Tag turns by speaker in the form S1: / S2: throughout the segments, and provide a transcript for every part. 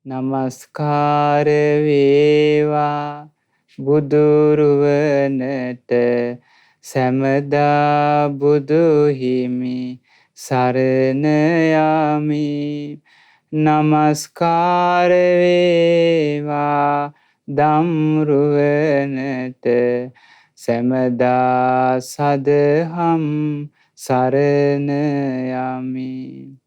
S1: නමස්කාර වේවා බුදුරුවනට සැමදා බුදු හිමි සරණ යමි. නමස්කාර වේවා ධම්රුවනට සැමදා සදහම් සරණ යමි.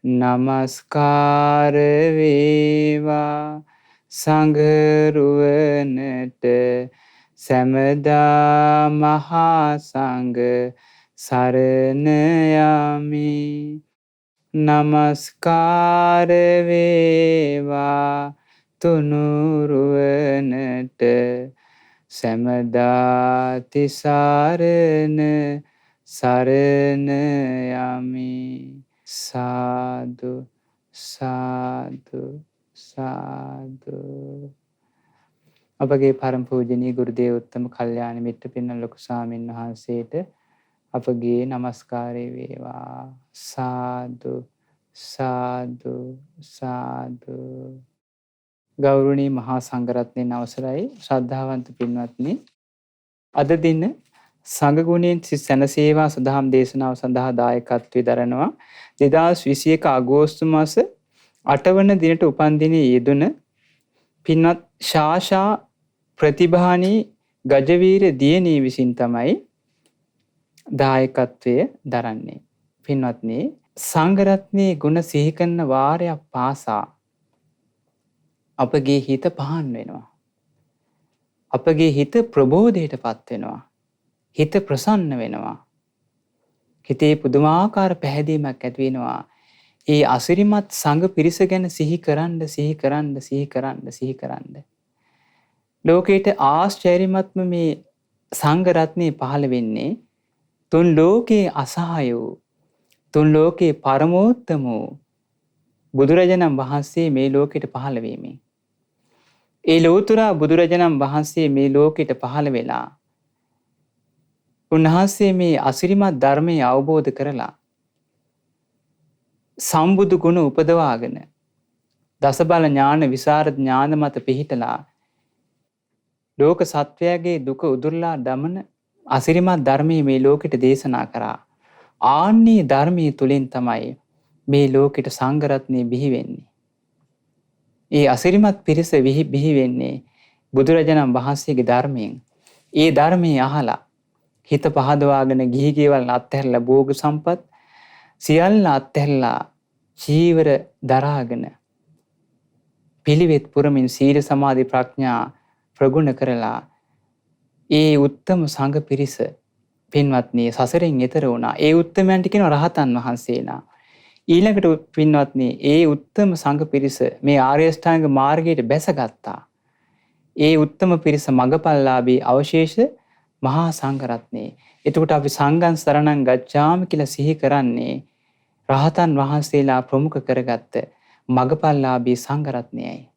S1: නමස්කාර වේවා සංඝරුවනට සැමදා මහා සංඝ සරණ යමි. නමස්කාර වේවා තුනුරුවනට සැමදා තිසරණ සරණ යමි. සාදු සාදු සාදු. අපගේ පරම පූජනීය ගුරුදේව උත්තම කල්යාණ මිත්‍ර පින්න ලොකු ස්වාමීන් වහන්සේට අපගේ নমස්කාරය වේවා. සාදු සාදු සාදු. ගෞරවනීය මහා සංඝරත්නයන් අවසරයි ශ්‍රද්ධාවන්ත පින්වත්නි. අද දින සංඝගුණයෙන් සැනසේවා සදහම් දේශනාව සඳහා දායකත්වයේ දරනවා 2021 අගෝස්තු මාස 8 වන දිනට උපන්දිනයේ යෙදුන පින්වත් ශාෂා ප්‍රතිභානී ගජවීර දියණිය විසින් තමයි දායකත්වයේ දරන්නේ. පින්වත්නි, සංඝරත්නයේ ගුණ සිහි කරන වාරයක් පාසා අපගේ හිත පහන් වෙනවා. අපගේ හිත ප්‍රබෝධයටපත් වෙනවා. හිත ප්‍රසන්න වෙනවා. හිතේ පුදුමාකාර පැහැදීමක් ඇති වෙනවා. ඒ අසිරිමත් සංඝ පිරිස ගැන සිහි කරන්න සිහි කරන්න සිහි කරන්න සිහි කරන්න. ලෝකයට ආශ්චර්යමත්ම මේ සංඝ රත්නේ පහළ වෙන්නේ තුන් ලෝකේ අසහාය වූ තුන් ලෝකේ පරමෝත්තම වූ බුදුරජාණන් වහන්සේ මේ ලෝකෙට පහළ වීමෙන්. ඒ ලෝතර බුදුරජාණන් වහන්සේ මේ ලෝකෙට පහළ වෙලා උන්වහන්සේ මේ අසිරිමත් ධර්මය අවබෝධ කරලා සම්බුදු ගුණ උපදවාගෙන දසබල ඥාන විසරද ඥාන මත පිහිටලා ලෝක සත්වයාගේ දුක උදුරලා දමන අසිරිමත් ධර්මයේ මේ ලෝකෙට දේශනා කරා. ආන්නේ ධර්මයේ තුලින් තමයි මේ ලෝකෙට සංඝ රත්නය බිහි වෙන්නේ. ඒ අසිරිමත් පිරිස බිහි වෙන්නේ බුදුරජාණන් වහන්සේගේ ධර්මයෙන්. ඒ ධර්මයේ අහලා හිත පහදවාගෙන ගිහි ගෙවල් අත්හැරලා භෝග සම්පත් සියල්ල අත්හැරලා චීවර දරාගෙන පිළිවෙත් පුරමින් සීල සමාධි ප්‍රඥා ප්‍රගුණ කරලා ඒ උත්තම සංඝ පිරිස පින්වත්නි සසරෙන් එතර වුණා. ඒ උත්තමයන්ට කියන රහතන් වහන්සේලා. ඊළඟට පින්වත්නි ඒ උත්තම සංඝ පිරිස මේ ආර්ය අෂ්ටාංග මාර්ගයට බැසගත්තා. ඒ උත්තම පිරිස මගපල්ලාභී අවශේෂ මහා සංඝරත්නයේ. එතකොට අපි සංඝං සරණං ගච්ඡාමි කියලා සිහි කරන්නේ රහතන් වහන්සේලා ප්‍රමුඛ කරගත්ත මගපල්ලාභී සංඝරත්නයයි.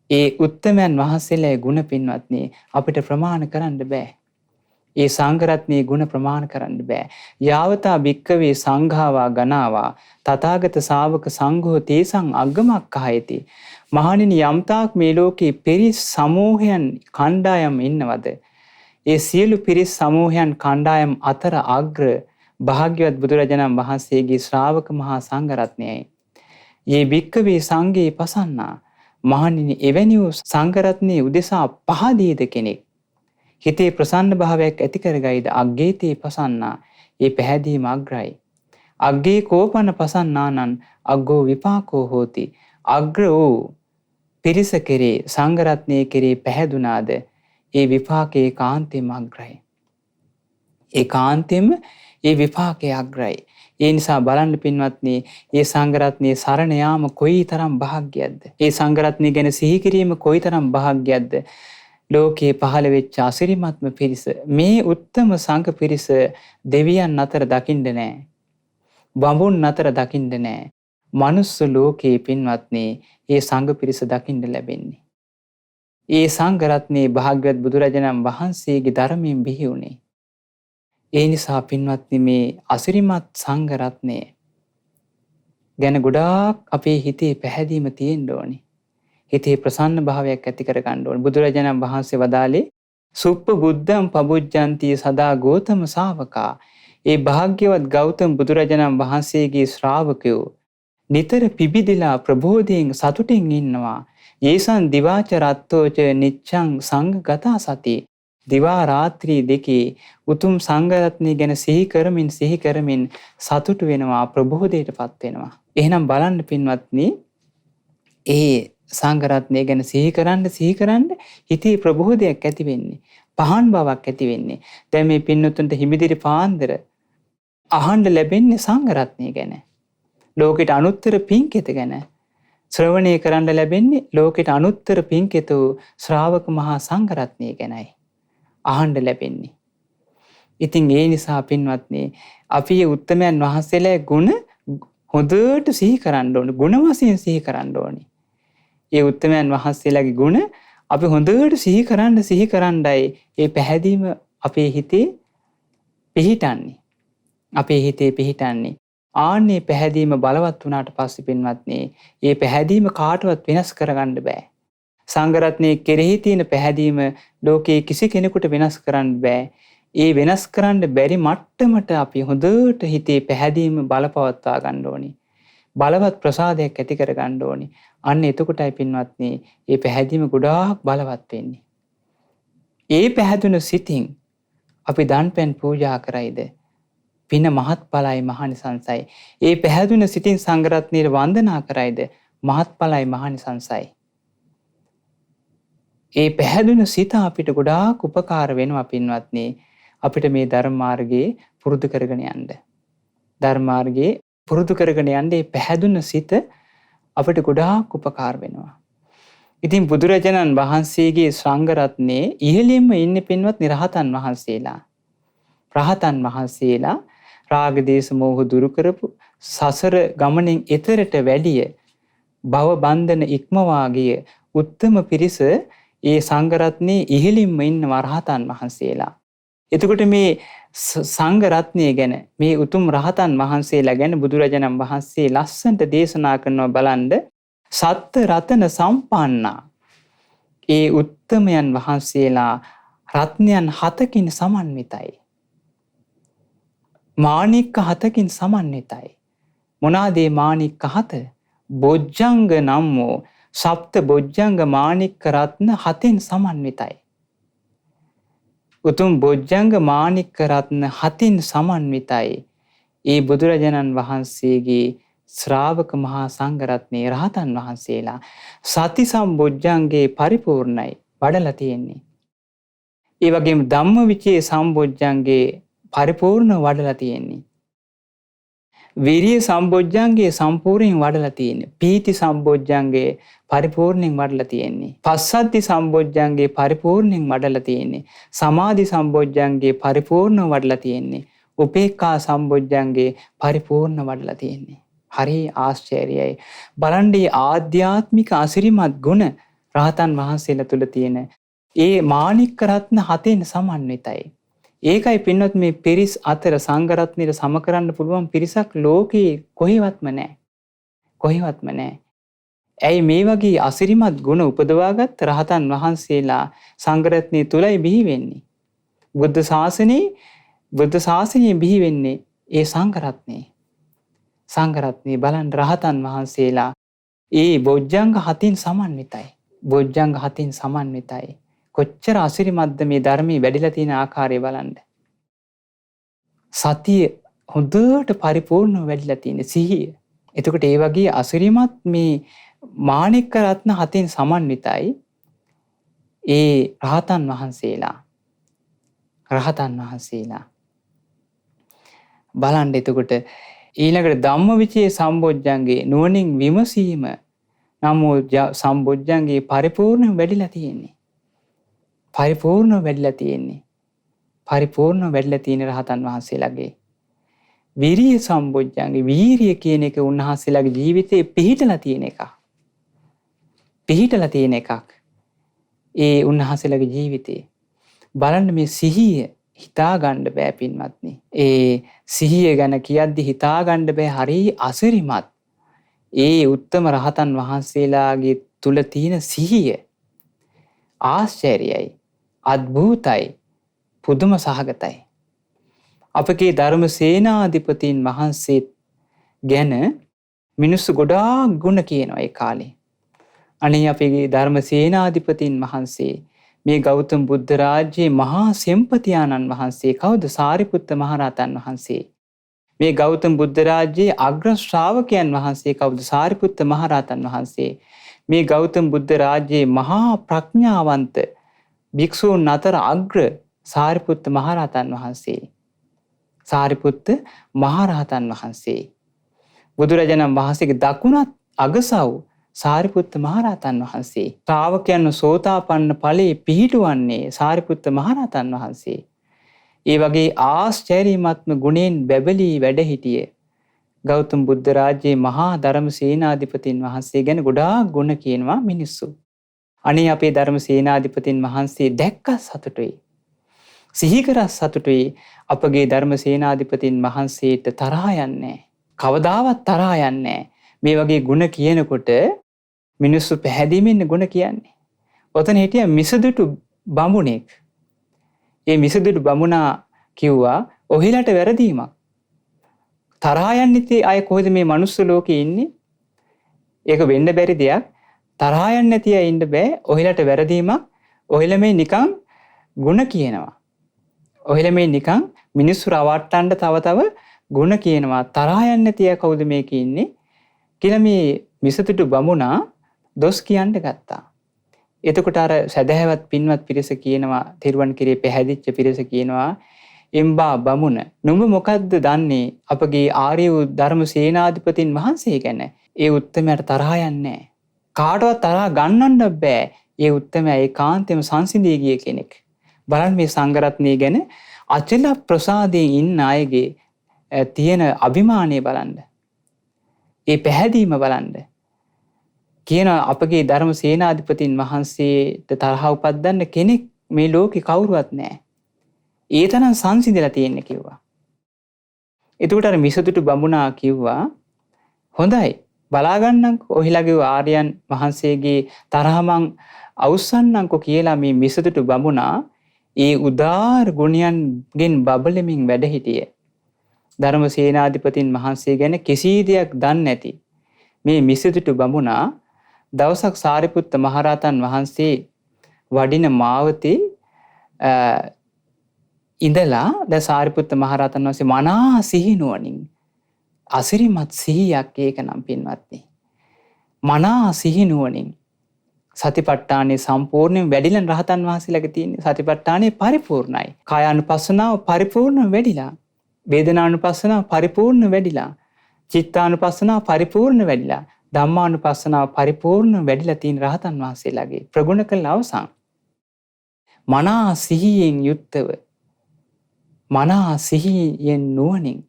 S1: ඒ උත්තමයන් වහන්සේලාගේ ගුණ පින්වත්නි අපිට ප්‍රමාණ කරන්න බෑ. ඒ සංඝරත්නයේ ගුණ ප්‍රමාණ කරන්න බෑ. යාවතා භික්කවේ සංඝාවා ගනාවා තථාගත ශාවක සංඝෝ තේසං අග්ගමක්ඛයති. මහණෙනි යම්තාක් මේ ලෝකේ පිරිස් සමූහයන් කණ්ඩායම් ඉන්නවද? ඒ සියලු පිරිස් සමූහයන් කණ්ඩායම් අතර අග්‍ර භාග්‍යවත් බුදුරජාණන් වහන්සේගේ ශ්‍රාවක මහා සංඝරත්නයයි. යේ භික්කවේ සංඝේ පසන්නා. මහණෙනි එවැනි වූ සංඝරත්නයේ උදෙසා පහදීද කෙනෙක් හිතේ ප්‍රසන්න භාවයක් ඇති කරගයිද අග්ගේතේ පසන්නා. ඒ පැහැදීම අග්‍රයි. අග්ගේ කෝපන පසන්නානං අග්ගෝ විපාකෝ හෝති. අග්‍ර වූ පිරිස කෙරේ සංඝරත්නයේ කෙරේ පැහැදුනාද ඒ විපාකේ කාන්තෙම අග්‍රයි. ඒ කාන්තෙම ඒ විපාකේ අග්‍රයි. ඒ නිසා බලන්න පින්වත්නි, මේ සංඝරත්නයේ සරණ යාම කොයිතරම් වාග්යක්ද? ඒ සංඝරත්නය ගැන සිහි කිරීම කොයිතරම් වාග්යක්ද? ලෝකේ පහළ වෙච්ච අසිරිමත්ම පිරිස, මේ උත්තම සංඝ පිරිස දෙවියන් අතර දකින්න නෑ. බඹුන් අතර දකින්න නෑ. මනුස්ස ලෝකේ පින්වත්නි, මේ සංඝ පිරිස දකින්න ලැබෙන්නේ. ඒ සංඝරත්නයේ භාග්‍යවත් බුදුරජාණන් වහන්සේගේ ධර්මයෙන් බිහි වුණේ. ඒ නිසා පින්වත්නි මේ අසිරිමත් සංඝරත්නය ගැන ගොඩාක් අපේ හිතේ පැහැදීම තියෙන්න ඕනි. හිතේ ප්‍රසන්න භාවයක් ඇති කර ගන්න ඕනි. බුදුරජාණන් වහන්සේ වදාළේ සුප්ප බුද්ධං පබුජ්ජಂತಿ සදා ගෝතම ශාවකා. ඒ භාග්‍යවත් ගෞතම බුදුරජාණන් වහන්සේගේ ශ්‍රාවකයෝ නිතර පිබිදිලා ප්‍රබෝධයෙන් සතුටින් ඉන්නවා. යේසං දිවාච රත්තෝච නිච්ඡං සංඝගතා සති. දිවා රාත්‍රී දෙකේ උතුම් සංඝරත්නය ගැන සිහි කරමින් සතුටු වෙනවා, ප්‍රබෝධයටපත් වෙනවා. එහෙනම් බලන්න පින්වත්නි, ඒ සංඝරත්නය ගැන සිහි කරන්න හිතේ ප්‍රබෝධයක් ඇති වෙන්නේ, පහන් බවක් ඇති වෙන්නේ. දැන් මේ පින්නතුන්ට හිමිදිරි පාන්දර අහන්න ලැබෙන්නේ සංඝරත්නය ගැන, ලෝකෙට අනුත්තර පින්කෙත ගැන ශ්‍රවණය කරන්න ලැබෙන්නේ ලෝකෙට අනුත්තර පින්කෙත ශ්‍රාවක මහා සංඝරත්නය ගැනයි අහන්න ලැබෙන්නේ. ඉතින් ඒ නිසා පින්වත්නි, අපි උත්තමයන් වහන්සේලා ගුණ හොඳට සිහි කරන්න ඕනේ, ගුණ වශයෙන් සිහි කරන්න ඕනේ. ඒ උත්තමයන් වහන්සේලාගේ ගුණ අපි හොඳට සිහි කරන්නයි ඒ පැහැදීම අපේ හිතේ පිහිටන්නේ. ආන්නේ පැහැදීම බලවත් වුණාට පස්සේ පින්වත්නි, ඒ පැහැදීම කාටවත් වෙනස් කරගන්න බෑ. සංඝරත්නයේ කෙරෙහි තියෙන පැහැදීම ලෝකයේ කිසි කෙනෙකුට වෙනස් කරන්න බෑ. ඒ වෙනස් කරන්න බැරි මට්ටමට අපි හොඳට හිතේ පැහැදීම බලපවත්වා ගන්න ඕනේ. බලවත් ප්‍රසාදයක් ඇති කර ගන්න ඕනේ. අන්න එතකොටයි පින්වත්නි, මේ පැහැදීම ගොඩාක් බලවත් වෙන්නේ. ඒ පැහැදුණු සිතින් අපි දන්පැන් පූජා කරයිද, පින මහත්ඵලයි මහානිසංසයි. ඒ පැහැදුණු සිතින් සංඝරත්නයට වන්දනා කරයිද, මහත්ඵලයි මහානිසංසයි. ඒ පැහැදුණු සිත අපිට ගොඩාක් උපකාර වෙනවා පින්වත්නි, අපිට මේ ධර්ම මාර්ගයේ පුරුදු කරගෙන යන්න. ඒ පැහැදුණු සිත අපිට ගොඩාක් උපකාර වෙනවා. ඉතින් බුදුරජාණන් වහන්සේගේ සංඝරත්නයේ ඉහළින්ම ඉන්නේ පින්වත්නි රහතන් වහන්සේලා. රාග දේශ මොහ දුරු කරපු, සසර ගමනෙන් එතරට වැඩිය භව බන්ධන ඉක්මවා ගිය උත්තම පිරිස ඒ සංඝරත්නයේ ඉහළින්ම ඉන්න රහතන් වහන්සේලා. එතකොට මේ සංඝරත්නය ගැන, මේ උතුම් රහතන් වහන්සේලා ගැන බුදුරජාණන් වහන්සේ ලස්සනට දේශනා කරනවා. බලන්න, සත්ත රතන සම්පන්නා. ඒ උත්තමයන් වහන්සේලා රත්නයන් 7කින් සමන්විතයි. මාණික්ක 7කින් සමන්විතයි. මොනවාද මේ මාණික්ක 7? බොජ්ජංග නම් වූ සප්ත බොජ්ජංග මාණික්ක රත්න 7න් සමන්විතයි. උතුම් බොජ්ජංග මාණික්ක රත්න 7න් සමන්විතයි. ඒ බුදුරජාණන් වහන්සේගේ ශ්‍රාවක මහා සංඝරත්නයේ රහතන් වහන්සේලා සති සම්බොජ්ජංගේ පරිපූර්ණයි වඩලා තියෙන්නේ. ඒ වගේම ධම්මවිචේ සම්බොජ්ජංගේ පරිපූර්ණ වඩලා තියෙන්නේ. විරිය සම්බොජ්ජංගේ සම්පූර්ණයෙන් වඩලා තියෙන්නේ. පීති සම්බොජ්ජංගේ පරිපූර්ණයෙන් වඩලා තියෙන්නේ. පස්සද්ධි සම්බොජ්ජංගේ පරිපූර්ණයෙන් වඩලා තියෙන්නේ. සමාධි සම්බොජ්ජංගේ පරිපූර්ණ වඩලා තියෙන්නේ. උපේක්ඛා සම්බොජ්ජංගේ පරිපූර්ණ වඩලා තියෙන්නේ. හරි ආශ්චර්යයි. බලන්න මේ ආධ්‍යාත්මික අසිරිමත් ගුණ රහතන් වහන්සේලා තුල තියෙන ඒ මාණික්ක රත්න 7න් සමන්විතයි. ඒකයි පින්වත් මේ පිරිස් අතර සංඝරත්නයට සම කරන්න පුළුවන් පිරිසක් ලෝකේ කොහෙවත්ම නැහැ. ඇයි මේ වගේ අසිරිමත් ගුණ උපදවාගත් රහතන් වහන්සේලා සංඝරත්නය තුලයි බිහි වෙන්නේ. බුද්ධ ශාසනය බිහි වෙන්නේ ඒ සංඝරත්නය බලන්න රහතන් වහන්සේලා ඒ බොජ්ජංග 7න් සමන්විතයි. කොච්චර අසිරිමත්ද මේ ධර්මයේ වැඩිලා තියෙන ආකාරය බලන්න. සතිය හොඳට පරිපූර්ණව වැඩිලා තියෙන, සිහිය. එතකොට ඒ වගේ අසිරිමත් මේ මාණික්ක රත්න 7න් සමන්විතයි ඒ රහතන් වහන්සේලා. බලන්න එතකොට ඊළඟට ධම්මවිචේ සම්බොජ්ජංගේ නුවණින් විමසීම නම් සම්බොජ්ජංගේ පරිපූර්ණව වැඩිලා තියෙන්නේ. පරිපූර්ණව වැඩිලා තියෙන රහතන් වහන්සේලාගේ විරිය සම්බොජ්ජංගේ, වීරිය කියන එක උන්වහන්සේලාගේ ජීවිතේ පිහිටලා තියෙන එකක්. ඒ උන්වහන්සේලාගේ ජීවිතේ බලන්න මේ සිහිය හිතා ගන්න බෑ පින්වත්නි. ඒ සිහිය ගැන කියද්දි හිතා ගන්න බෑ, හරි අසිරිමත්. ඒ උත්තම රහතන් වහන්සේලාගේ තුල තියෙන සිහිය ආශ්චර්යයි, අద్භූතයි, පුදුම සහගතයි. අපගේ ධර්ම සේනාධිපතීන් වහන්සේ ගැන මිනිස්සු ගොඩාක් ගුණ කියනවා ඒ කාලේ. අනේ අපගේ ධර්ම සේනාධිපතීන් වහන්සේ මේ ගෞතම බුද්ධ රාජ්‍යයේ මහා සෙම්පතියාණන් වහන්සේ කවුද? සාරිපුත්ත මහරහතන් වහන්සේ. මේ ගෞතම බුද්ධ රාජ්‍යයේ අග්‍ර ශ්‍රාවකයන් වහන්සේ කවුද? සාරිපුත්ත මහරහතන් වහන්සේ. මේ ගෞතම බුද්ධ රාජ්‍යයේ මහා ප්‍රඥාවන්ත භික්ෂූන් අතර අග්‍ර සාරිපුත්ත මහරහතන් වහන්සේ. සාරිපුත්ත මහරහතන් වහන්සේ. බුදුරජාණන් වහන්සේගේ දකුණත් අගසව් සාරිපුත්ත මහරහතන් වහන්සේ. ශ්‍රාවකයන් සෝතාපන්න ඵලයේ පිහිටුවන්නේ සාරිපුත්ත මහරහතන් වහන්සේ. ඒ වගේ ආශ්චර්යමත්ම ගුණෙන් බැබලී වැඩ සිටියේ ගෞතම බුද්ධ රාජ්‍යයේ මහා ධර්ම සේනාධිපතීන් වහන්සේ ගැන ගොඩාක් ගුණ කියනවා මිනිස්සු. අනේ අපේ ධර්ම සේනාධිපතීන් වහන්සේ දැක්ක සතුටුයි. සිහි කර සතුටුයි. අපගේ ධර්ම සේනාධිපතීන් වහන්සේට තරහා යන්නේ. කවදාවත් තරහා යන්නේ. මේ වගේ ගුණ කියනකොට මිනිස්සු පැහැදීමෙන් ගුණ කියන්නේ. ඔතන හිටිය මිසදුටු බමුණෙක්. ඒ මිසදුටු බමුණා කිව්වා ඔහිලට වැරදීමක්. තරහා යන්නේ අය කොහෙද මේ මනුස්ස ලෝකේ ඉන්නේ? ඒක වෙන්න බැරි දෙයක්. තරහා යන්නේ නැති අය ඉන්න බෑ. ඔහිලට වැරදීමක්. ඔහිල මේ නිකන් ගුණ කියනවා. ඔහිල මේ නිකන් මිනිස්සු රවට්ටන්න තව ගුණ කියනවා. තරහා යන්නේ නැති අය කවුද මේකේ ඉන්නේ? කියලා මේ මිසදුටු බමුණා දොස් කියන්න ගත්තා. එතකොට අර සදහැවත් පින්වත් පිරිස කියනවා, තෙරුවන් කෙරේ පැහැදිච්ච පිරිස කියනවා, එම්බා බමුණ නුඹ මොකද්ද දන්නේ අපගේ ආර්ය වූ ධර්ම සේනාධිපතීන් වහන්සේ ගැන? ඒ උත්තමයාට තරහා යන්නේ නැහැ. කාටවත් තරහා ගන්නන්න බෑ. ඒ උත්තමයා ඒකාන්තයෙන්ම සංසිඳී ගිය කෙනෙක්. බලන්න මේ සංඝරත්නය ගැන අචල ප්‍රසාදයෙන් ඉන්න අයගේ තියෙන අභිමානය බලන්න. ඒ පැහැදීම බලන්න. කියන අපගේ ධර්ම සේනාධිපතීන් වහන්සේට තරහ උපද්දන්න කෙනෙක් මේ ලෝකේ කවුරුවත් නැහැ. ඒ තරම් සංසිඳලා තියෙන්නේ කිව්වා. එතකොට අර මිසදුටු බමුණා කිව්වා හොඳයි බලාගන්නම්කෝ ඔහිලගේ ආර්යයන් වහන්සේගේ තරහ මං අවසන්නම්කෝ කියලා මේ මිසදුටු බමුණා ඒ උදාර ගුණයන්ගෙන් බබලමින් වැඩ හිටියේ. ධර්ම සේනාධිපතීන් වහන්සේ ගැන කිසි දෙයක් දන්නේ නැති මේ මිසදුටු බමුණා දවසක් සාරිපුත්ත මහරහතන් වහන්සේ වඩින මාවතේ ඉඳලා දැන් සාරිපුත්ත මහරහතන් වහන්සේ මනා සිහිනුවණින් අසිරිමත් සිහියක් ඒක නම් පින්වත්නි. මනා සිහිනුවණින් සතිපට්ඨානේ සම්පූර්ණයෙන් වැඩිලා රහතන් වහන්සේලාගේ තියෙන සතිපට්ඨානේ පරිපූර්ණයි. කායානුපස්සනාව පරිපූර්ණ වැඩිලා. වේදනානුපස්සනාව පරිපූර්ණ වැඩිලා. චිත්තානුපස්සනාව පරිපූර්ණ වැඩිලා. ධම්මානුපස්සනාව පරිපූර්ණ වැඩිලා තියෙන රහතන් වහන්සේලාගේ ප්‍රගුණ කළ අවසන්. මනා සිහියෙන් යුක්තව මනා සිහියෙන් නුවණින්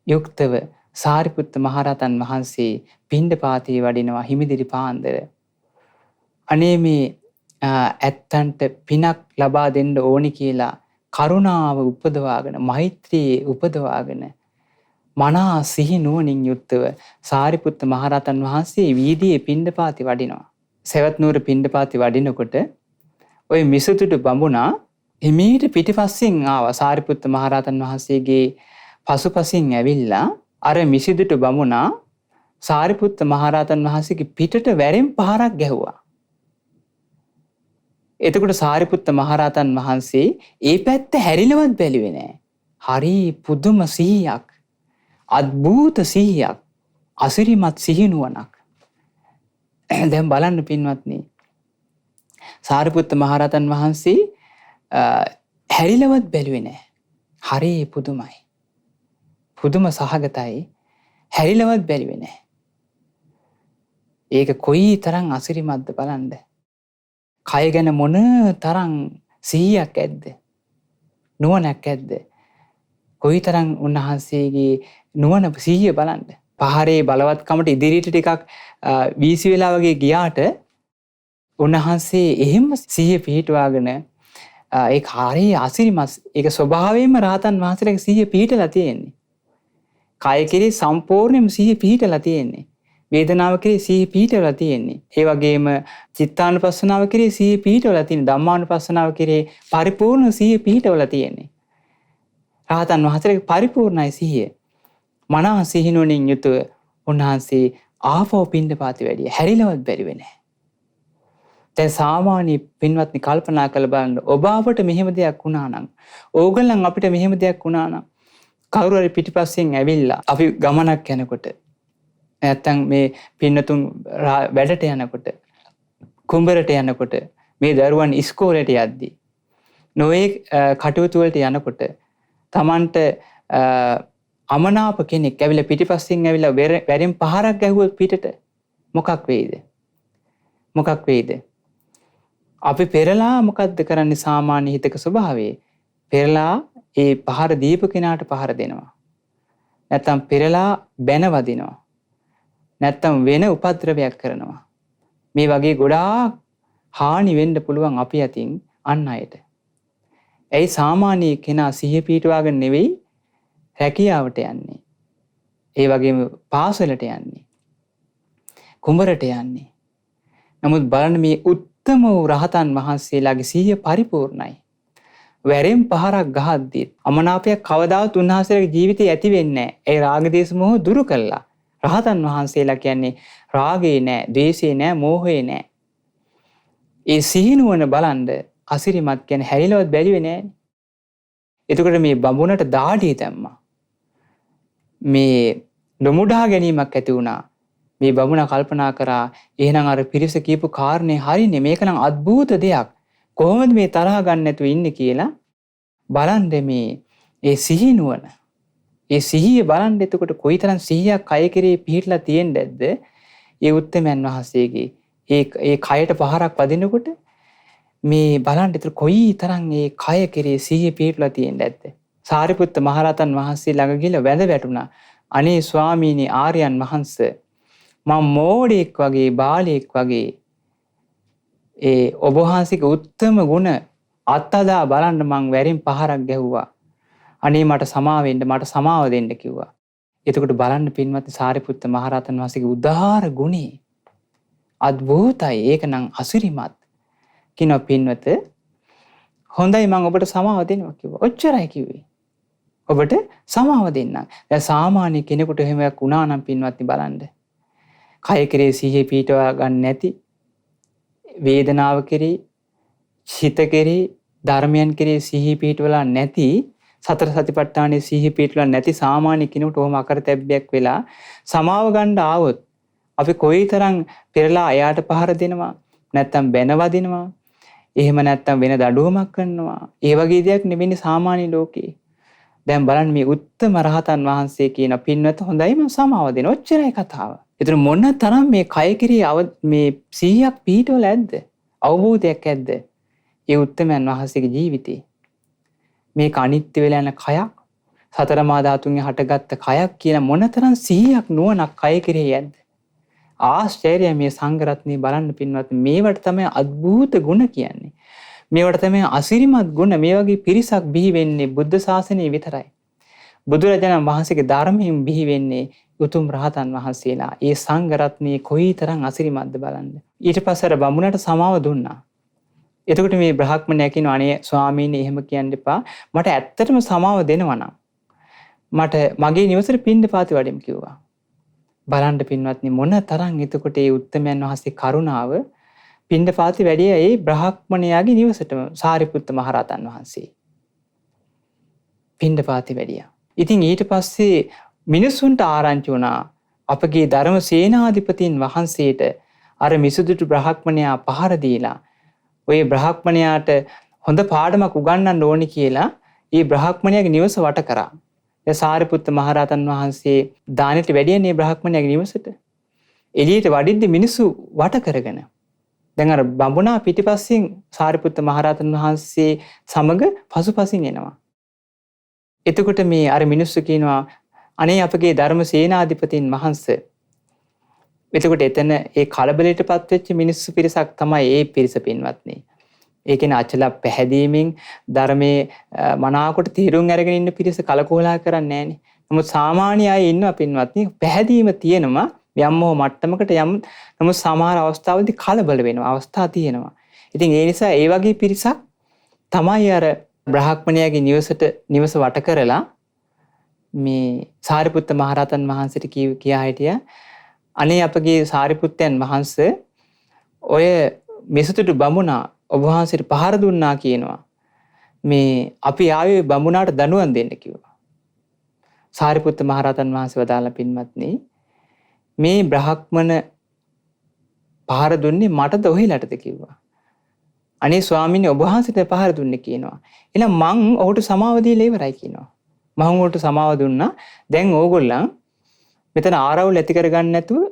S1: යුක්තව සාරිපුත්ත මහරහතන් වහන්සේ පිණ්ඩපාතේ වඩිනවා හිමිදිරි පාන්දර. අනේ මේ ඇත්තන්ට පිනක් ලබා දෙන්න ඕනි කියලා කරුණාව උපදවාගෙන මෛත්‍රියේ උපදවාගෙන මනා සිහි නුවණින් යුක්තව සාරිපුත්ත මහරහතන් වහන්සේ වීදියේ පිණ්ඩපාතේ වඩිනවා. සවැත් නුවර පිණ්ඩපාතේ වඩිනකොට ওই මිසදුටු බමුණා එමීට පිටිපස්සෙන් ආවා. සාරිපුත්ත මහරහතන් වහන්සේගේ පසුපසින් ඇවිල්ලා අර මිසදුටු බමුණා සාරිපුත්ත මහරහතන් වහන්සේගේ පිටට වැරෙන් පහරක් ගැහුවා. එතකොට සාරිපුත්ත මහරහතන් වහන්සේ ඒ පැත්ත හැරිලවත් බැලුවේ නෑ. හරි පුදුම සිහියක්, අద్භූත සිහියක්, අසිරිමත් සිහිනුවණක්. දැන් බලන්න පින්වත්නි, සාරිපුත්ත මහරහතන් වහන්සේ හැරිලවත් බැලුවේ නෑ. හරි පුදුමයි, පුදුම සහගතයි. හැරිලවත් බැලුවේ නෑ. ඒක කොයි තරම් අසිරිමත්ද බලන්න. කය ගැන මොන තරම් සිහියක් ඇද්ද, නුවණක් ඇද්ද. කොයි තරම් උන්වහන්සේගේ නුවණ සිහිය බලන්න. පහරේ බලවත්කමට ඉදිරියට ටිකක් වීසි වෙලා වගේ ගියාට උන්වහන්සේ එහෙම සිහිය පිහිටවාගෙන ඒක හරිය අසිරිමත්. ඒක ස්වභාවයෙන්ම රහතන් වහන්සේලාගේ සිහිය පිහිටලා තියෙන්නේ. කය කෙරේ සම්පූර්ණයෙන්ම සිහිය පිහිටලා තියෙන්නේ. වේදනාව කෙරේ සිහිය පිහිටලා තියෙන්නේ. ඒ වගේම චිත්තානුපස්සනාව කෙරේ සිහිය පිහිටලා තියෙන්නේ. ධම්මානුපස්සනාව කෙරේ පරිපූර්ණ සිහිය පිහිටලා තියෙන්නේ. රහතන් වහන්සේගේ පරිපූර්ණයි සිහිය. මනහ සිහිනුවණින් යුතුව උන්වහන්සේ ආපහු පින්ඩපාතේ වැඩිය. හැරිලවත් බැරිවෙ නැහැ. දැන් සාමාන්‍ය පින්වත්නි කල්පනා කරලා බලන්න ඔබ අපට මෙහෙම දෙයක් වුණා නම් ඕගොල්ලන් අපිට මෙහෙම දෙයක් වුණා නම් කවුරු හරි පිටිපස්සෙන් ඇවිල්ලා අපි ගමනක් යනකොට නැත්තම් මේ පින්නතුන් වැඩට යනකොට කුඹරට යනකොට මේ දරුවන් ඉස්කෝලේට යද්දී නොයේ කටයුතු වලට යනකොට Tamanට අමනාප කෙනෙක් ඇවිල්ලා පිටිපස්සෙන් ඇවිල්ලා වැරෙන් පහරක් ගැහුවොත් පිටට මොකක් වෙයිද? මොකක් වෙයිද? අපි පෙරලා මොකද්ද කරන්නේ සාමාන්‍ය හිතක ස්වභාවය? පෙරලා ඒ පහර දීප කෙනාට පහර දෙනවා. නැත්තම් පෙරලා බැන වදිනවා. නැත්තම් වෙන උපද්‍රවයක් කරනවා. මේ වගේ ගොඩාක් හානි වෙන්න පුළුවන් අපි අතින් අන් අයට. ඒ සාමාන්‍ය කෙනා සිහිය පිටවාගෙන නෙවෙයි රැකියාවට යන්නේ. ඒ වගේම පාසලට යන්නේ. කුඹරට යන්නේ. නමුත් බලන්න මේ උත්තම වූ රහතන් වහන්සේලාගේ සිහිය පරිපූර්ණයි. වැරෙන් පහරක් ගහද්දී අමනාපයක් කවදාවත් උන්වහන්සේලාගේ ජීවිතේ ඇති වෙන්නේ නැහැ. ඒ රාග දේශ මොහ දුරු කළා. රහතන් වහන්සේලා කියන්නේ රාගේ නැහැ, ද්වේෂේ නැහැ, මෝහේ නැහැ. ඒ සිහිනුවන බලන්ද අසිරිමත් කියන්නේ හැරිලවත් බැරිවේ නැහැ. එතකොට මේ බඹුණට දාඩිය දැම්මා. මේ නොමුඩා ගැනීමක් ඇති වුණා. මේ බමුණ කල්පනා කරා එහෙනම් අර පිරිස කියපු කාරණේ හරිනේ, මේක නම් අద్భుත දෙයක්. කොහොමද මේ තරහ ගන්න නැතුව ඉන්නේ කියලා බලන්න මේ ඒ සිහිනුවන. ඒ සිහිය බලන්න එතකොට කොයිතරම් සිහියක් කය කෙරේ පිහිටලා තියෙන්නේද? ඒ උත්තමයන් වහන්සේගේ ඒ කයට පහරක් වදිනකොට මේ බලන්න එතකොට කොයිතරම් ඒ කය කෙරේ සිහිය පිහිටලා තියෙන්නේද? සාරිපුත්ත මහරහතන් වහන්සේ ළඟ ගිහලා වැඳ වැටුණා. අනේ ස්වාමීනි ආර්යයන් වහන්සේ, මම මෝඩෙක් වගේ බාලයෙක් වගේ ඒ ඔබ වහන්සේගේ උත්තම ගුණ අත්අදා බලන්න මං වැරින් පහරක් ගැහුවා. අනේ මට සමාව වෙන්න, මට සමාව දෙන්න කිව්වා. එතකොට බලන්න පින්වත්නි සාරිපුත්ත මහරහතන් වහන්සේගේ උදාාර ගුණේ අద్භූතයි. ඒක නම් අසිරිමත්. කිනෝ පින්වත, හොඳයි මං ඔබට සමාව දෙනවා කිව්වා. ඔච්චරයි කිව්වේ. ඔබට සමාව දෙන්නම්. දැන් සාමාන්‍ය කෙනෙකුට එහෙම එකක් වුණා නම් පින්වත්නි බලන්න. කය කෙරේ සිහිය පිටවා ගන්න නැති, වේදනාව කෙරේ, චිත කෙරේ, ධර්මයන් කෙරේ සිහිය පිටවලා නැති, සතර සතිපට්ඨානයේ සිහිය පිටවලා නැති සාමාන්‍ය කෙනෙකුට ඔහොම අකරතැබ්බයක් වෙලා සමාව ගන්න ආවොත් අපි කොයිතරම් පෙරලා එයාට පහර දෙනවා, නැත්තම් බැන වදිනවා, එහෙම නැත්තම් වෙන දඩුවමක් කරනවා. ඒ වගේ දෙයක් නෙවෙයි සාමාන්‍ය ලෝකේ. දැන් බලන්න මේ උත්තම රහතන් වහන්සේ කියන පින්වත හොඳයි මම සමාව දෙනවා. ඔච්චරයි කතාව. ඒතර මොන තරම් මේ කය කෙරේ මේ 100ක් පිහිටවල ඇද්ද? අවබෝධයක් ඇද්ද? ඒ උත්තමයන් වහන්සේගේ ජීවිතේ. මේක අනිත්‍ය වෙලා යන කයක්, සතර මා ධාතුන්ගෙන් හටගත්ත කයක් කියන මොන තරම් 100ක් නුවණක් කය කෙරේ ඇද්ද? ආශ්චර්යය මේ සංඝ රත්නේ බලන්න පින්වත්. මේවට තමයි අద్භූත ගුණ කියන්නේ. මේවට තමයි අසිරිමත් ගුණ. මේ වගේ පිරිසක් බිහි වෙන්නේ බුද්ධ ශාසනයේ විතරයි. බුදුරජාණන් වහන්සේගේ ධර්මයෙන් බිහි වෙන්නේ උතුම් රහතන් වහන්සේලා. ඒ සංඝ රත්නයේ කොයිතරම් අසිරිමත්ද බලන්න. ඊට පස්සේ අර බමුණට සමාව දුන්නා. එතකොට මේ බ්‍රහ්මණයා කියනවා අනේ ස්වාමීනි එහෙම කියන්න එපා. මට ඇත්තටම සමාව දෙනවා නම් මට මගේ නිවසට පින්ඩපාතේ වඩෙමු කිව්වා. බලන්න පින්වත්නි මොන තරම් එතකොට ඒ උත්තමයන් වහන්සේ කරුණාව පින්ඩපාතේ වැඩිය ඒ බ්‍රහ්මණයාගේ නිවසටම සාරිපුත්ත මහරහතන් වහන්සේ පින්ඩපාතේ වැඩියා. ඉතින් ඊට පස්සේ මිනිසුන්ට ආරංචි වුණා අපගේ ධර්ම සේනාධිපතින් වහන්සේට අර මිසුදුටු බ්‍රහ්මණයා පහර දීලා ඔය බ්‍රහ්මණයාට හොඳ පාඩමක් උගන්වන්න ඕනි කියලා ඒ බ්‍රහ්මණයාගේ නිවස වට කරා. ඒ සාරිපුත්ත මහරහතන් වහන්සේ දානෙට වැඩියනේ බ්‍රහ්මණයාගේ නිවසට. එළියට වඩිද්දි මිනිස්සු වට කරගෙන. දැන් අර බඹුණා පිටිපස්සෙන් සාරිපුත්ත මහරහතන් වහන්සේ සමග පසුපසින් එනවා. එතකොට මේ අර මිනිස්සු කියනවා අනේ අපගේ ධර්ම සේනාධිපතින් වහන්සේ. එතකොට එතන ඒ කලබලයටපත් වෙච්ච මිනිස්සු පිරිසක් තමයි ඒ පිරිස පින්වත්නි. ඒ කියන්නේ අචල පැහැදීමෙන් ධර්මයේ මනාවකට තීරුම් අරගෙන ඉන්න පිරිස කලකෝලහ කරන්නේ නැහනේ. නමුත් සාමාන්‍ය අය ඉන්නවා පින්වත්නි පැහැදීම තියෙනවා යම් හෝ මට්ටමකට යම් නමුත් සමහර අවස්ථාවලදී කලබල වෙනවා අවස්ථා තියෙනවා. ඉතින් ඒ නිසා ඒ වගේ පිරිසක් තමයි අර බ්‍රාහ්මණයාගේ නිවස වට කරලා මේ සාරිපුත්ත මහරහතන් වහන්සේට කියා හිටියා අනේ අපගේ සාරිපුත්තයන් වහන්සේ ඔය මෙසතුඩු බමුණා ඔබ වහන්සේට පහර දුන්නා කියනවා. මේ අපි ආවේ බමුණාට දනුවම් දෙන්න කිව්වා. සාරිපුත්ත මහරහතන් වහන්සේ වදාළ පින්වත්නි මේ බ්‍රාහ්මණ පහර දුන්නේ මටද ඔහෙලටද කිව්වා. අනේ ස්වාමීනි ඔබ වහන්සේට පහර දුන්නේ කියනවා. එහෙනම් මං ඔහුට සමාව දීලා ඉවරයි කියනවා. මම ඔහුට සමාව දුන්නා. දැන් ඕගොල්ලන් මෙතන ආරවුල් ඇති කරගන්න නැතුව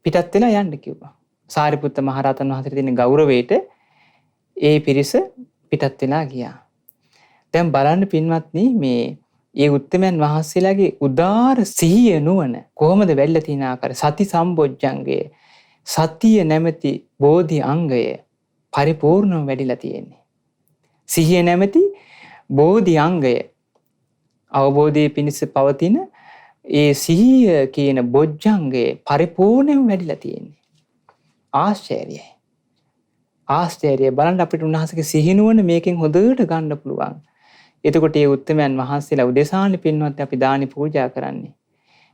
S1: පිටත් වෙලා යන්න කිව්වා. සාරිපුත්ත මහරහතන් වහන්සේට තියෙන ගෞරවයට ඒ පිරිස පිටත් වෙලා ගියා. දැන් බලන්න පින්වත්නි මේ ඒ උත්තමයන් වහන්සේලාගේ උදාර සිහිය නුවණ කොහොමද වැල්ලා තියෙන ආකාරය සති සම්බොජ්ජංගය සතිය නැමැති බෝධි අංගය පරිපූර්ණව වැඩිලා තියෙන්නේ. සිහිය නැමැති බෝධි අංගය අවබෝධයේ පිණිස පවතින ඒ සිහිය කියන බොජ්ජංගය පරිපූර්ණයෙන් වැඩිලා තියෙන්නේ. ආශ්චර්යයි. ආශ්චර්යය බලන්න අපිට උන්වහන්සේගේ සිහිනුවන මේකෙන් හොඳට ගන්න පුළුවන්. එතකොට මේ උත්තමයන් වහන්සේලා උදෙසානේ පින්වත් අපි දානි පූජා කරන්නේ.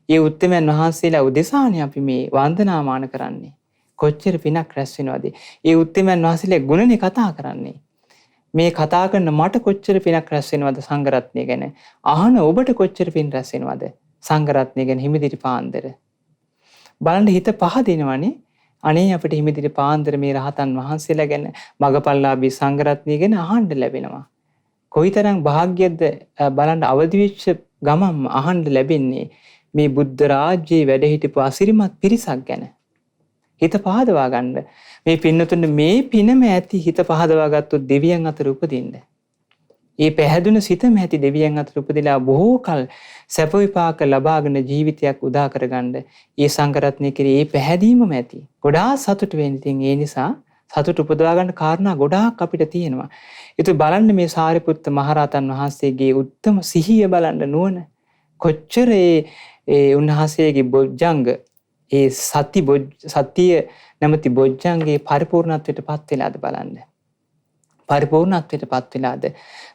S1: මේ උත්තමයන් වහන්සේලා උදෙසානේ අපි මේ වන්දනාමාන කරන්නේ. කොච්චර පිනක් රැස් වෙනවද? මේ උත්තමයන් වහන්සේලා ගුණනේ කතා කරන්නේ. මේ කතා කරන මට කොච්චර පිනක් රැස් වෙනවද සංඝරත්නය ගැන? අහන ඔබට කොච්චර පින් රැස් වෙනවද සංඝරත්නය ගැන හිමිදිරි පාන්දර? බලන්න හිත පහදිනවනේ. අනේ අපිට හිමිදිරි පාන්දර මේ රහතන් වහන්සේලා ගැන මගපල්ලාභී සංඝරත්නය ගැන අහන්න ලැබෙනවා. කොයිතරම් වාග්යද බලන්න අවදි වෙච්ච ගමම් අහන්න ලැබෙන්නේ මේ බුද්ධ රාජ්‍යයේ වැඩ හිටපු අසිරිමත් පිරිසක් ගැන. හිත පහදවා ගන්න. මේ පින්නතුන් මේ පිනම ඇති හිත පහදවා ගත්තොත් දෙවියන් අතර උපදින්න. ඒ පැහැදුන සිතම ඇති දෙවියන් අතර උපදලා බොහෝ කල සැප විපාක ලබාගෙන ජීවිතයක් උදා කරගන්න ඒ සංඝරත්නය කෙරේ ඒ පැහැදීමම ඇති. ගොඩාක් සතුට වෙන්න. ඉතින් ඒ නිසා සතුට උපදවා ගන්න කාරණා ගොඩාක් අපිට තියෙනවා. ඒත් බලන්න මේ සාරිපුත්ත මහරහතන් වහන්සේගේ උත්තම සිහිය බලන්න නුවණ කොච්චර ඒ උන්වහන්සේගේ බොජ්ජංග ඒ සතිය නැමැති බොජ්ජංගේ පරිපූර්ණත්වයට පත් වෙලාද බලන්න. පරිපූර්ණත්වයට පත් වෙලාද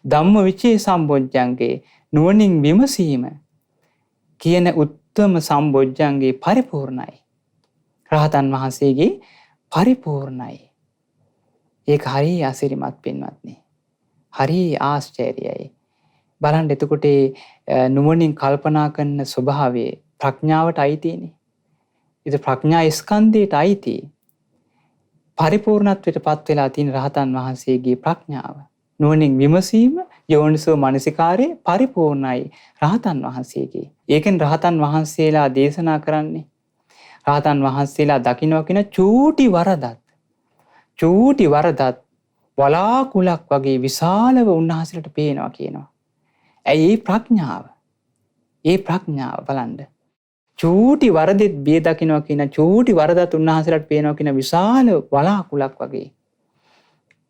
S1: ධම්මවිචේ සම්බොජ්ජංගේ නුවණින් විමසීම කියන උත්තම සම්බොජ්ජංගේ පරිපූර්ණයි. රහතන් වහන්සේගේ පරිපූර්ණයි. ඒක හරිය අසිරිමත් පින්වත්නි. හරිය ආශ්චර්යයි. බලන්න එතකොට නුවණින් කල්පනා කරන ස්වභාවයේ ප්‍රඥාවට අයිතිනේ. ඒක ප්‍රඥා ස්කන්ධයට අයිති. පරිපූර්ණත්වයට පත් වෙලා තියෙන රහතන් වහන්සේගේ ප්‍රඥාව. නුවණින් විමසීම යෝනිසෝ මනසිකාරේ පරිපූර්ණයි රහතන් වහන්සේගේ. ඒකෙන් රහතන් වහන්සේලා දේශනා කරන්නේ රහතන් වහන්සේලා දකින්න කියන චූටි වරදත් වලාකුලක් වගේ විශාලව උන්වහන්සේලාට පේනවා කියනවා. ඇයි ඒ ප්‍රඥාව? ඒ ප්‍රඥාව බලන්න. චූටි වරදෙත් බිය දකින්නවා කියන චූටි වරදත් උන්වහන්සේලාට පේනවා කියන විශාල වලාකුලක් වගේ.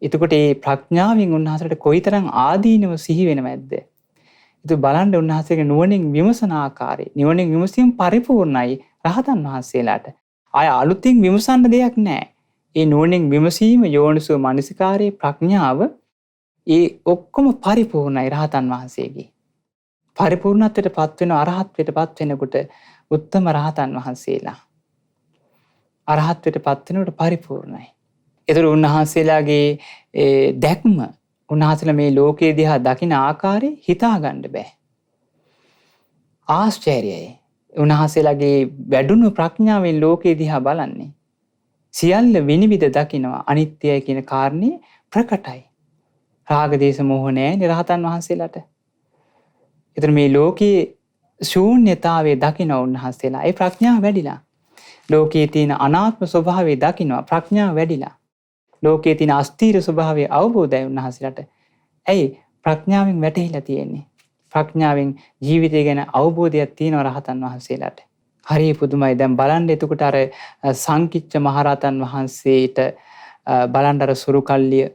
S1: එතකොට මේ ප්‍රඥාවෙන් උන්වහන්සේලාට කොයිතරම් ආදීනව සිහි වෙනවද? ඒක බලන්න උන්වහන්සේගේ නුවණින් විමසන ආකාරය. නුවණින් විමසීම පරිපූර්ණයි රහතන් වහන්සේලාට. ආය අලුතින් විමසන්න දෙයක් නැහැ. ඒ නුවණින් විමසීම යෝනිසෝ මනසිකාරයේ ප්‍රඥාව ඒ ඔක්කොම පරිපූර්ණයි රහතන් වහන්සේගේ. පරිපූර්ණත්වයට පත් වෙන අරහත්ත්වයට පත් වෙනකොට උත්තම රහතන් වහන්සේලා අරහත්ත්වයට පත් වෙනකොට පරිපූර්ණයි. ඒතර උන්වහන්සේලාගේ දැක්ම උන්වහන්සේලා මේ ලෝකයේ දිහා දකින ආකාරය හිතා ගන්න බෑ. ආශ්චර්යයි. උන්වහන්සේලාගේ වැඩුණු ප්‍රඥාවෙන් ලෝකයේ දිහා බලන්නේ. සියල්ල විනිවිද දකිනවා අනිත්‍යයි කියන කාරණේ ප්‍රකටයි. රාග දේශ මොහ නැහැ රහතන් වහන්සේලාට. ඒතර මේ ලෝකයේ ශූන්‍යතාවයේ දකින්න උන්වහන්සේලා ඒ ප්‍රඥාව වැඩිලා. ලෝකයේ තියෙන අනාත්ම ස්වභාවය දකින්නවා ප්‍රඥාව වැඩිලා. ලෝකයේ තියෙන අස්තීර ස්වභාවය අවබෝධය උන්වහන්සේලාට. ඇයි ප්‍රඥාවෙන් වැටහිලා තියෙන්නේ? ප්‍රඥාවෙන් ජීවිතය ගැන අවබෝධයක් තියෙනවා රහතන් වහන්සේලාට. හරි පුදුමයි. දැන් බලන්න එතකොට අර සංකිච්ඡ මහරහතන් වහන්සේට බලන්න අර සුරුකල්ලිය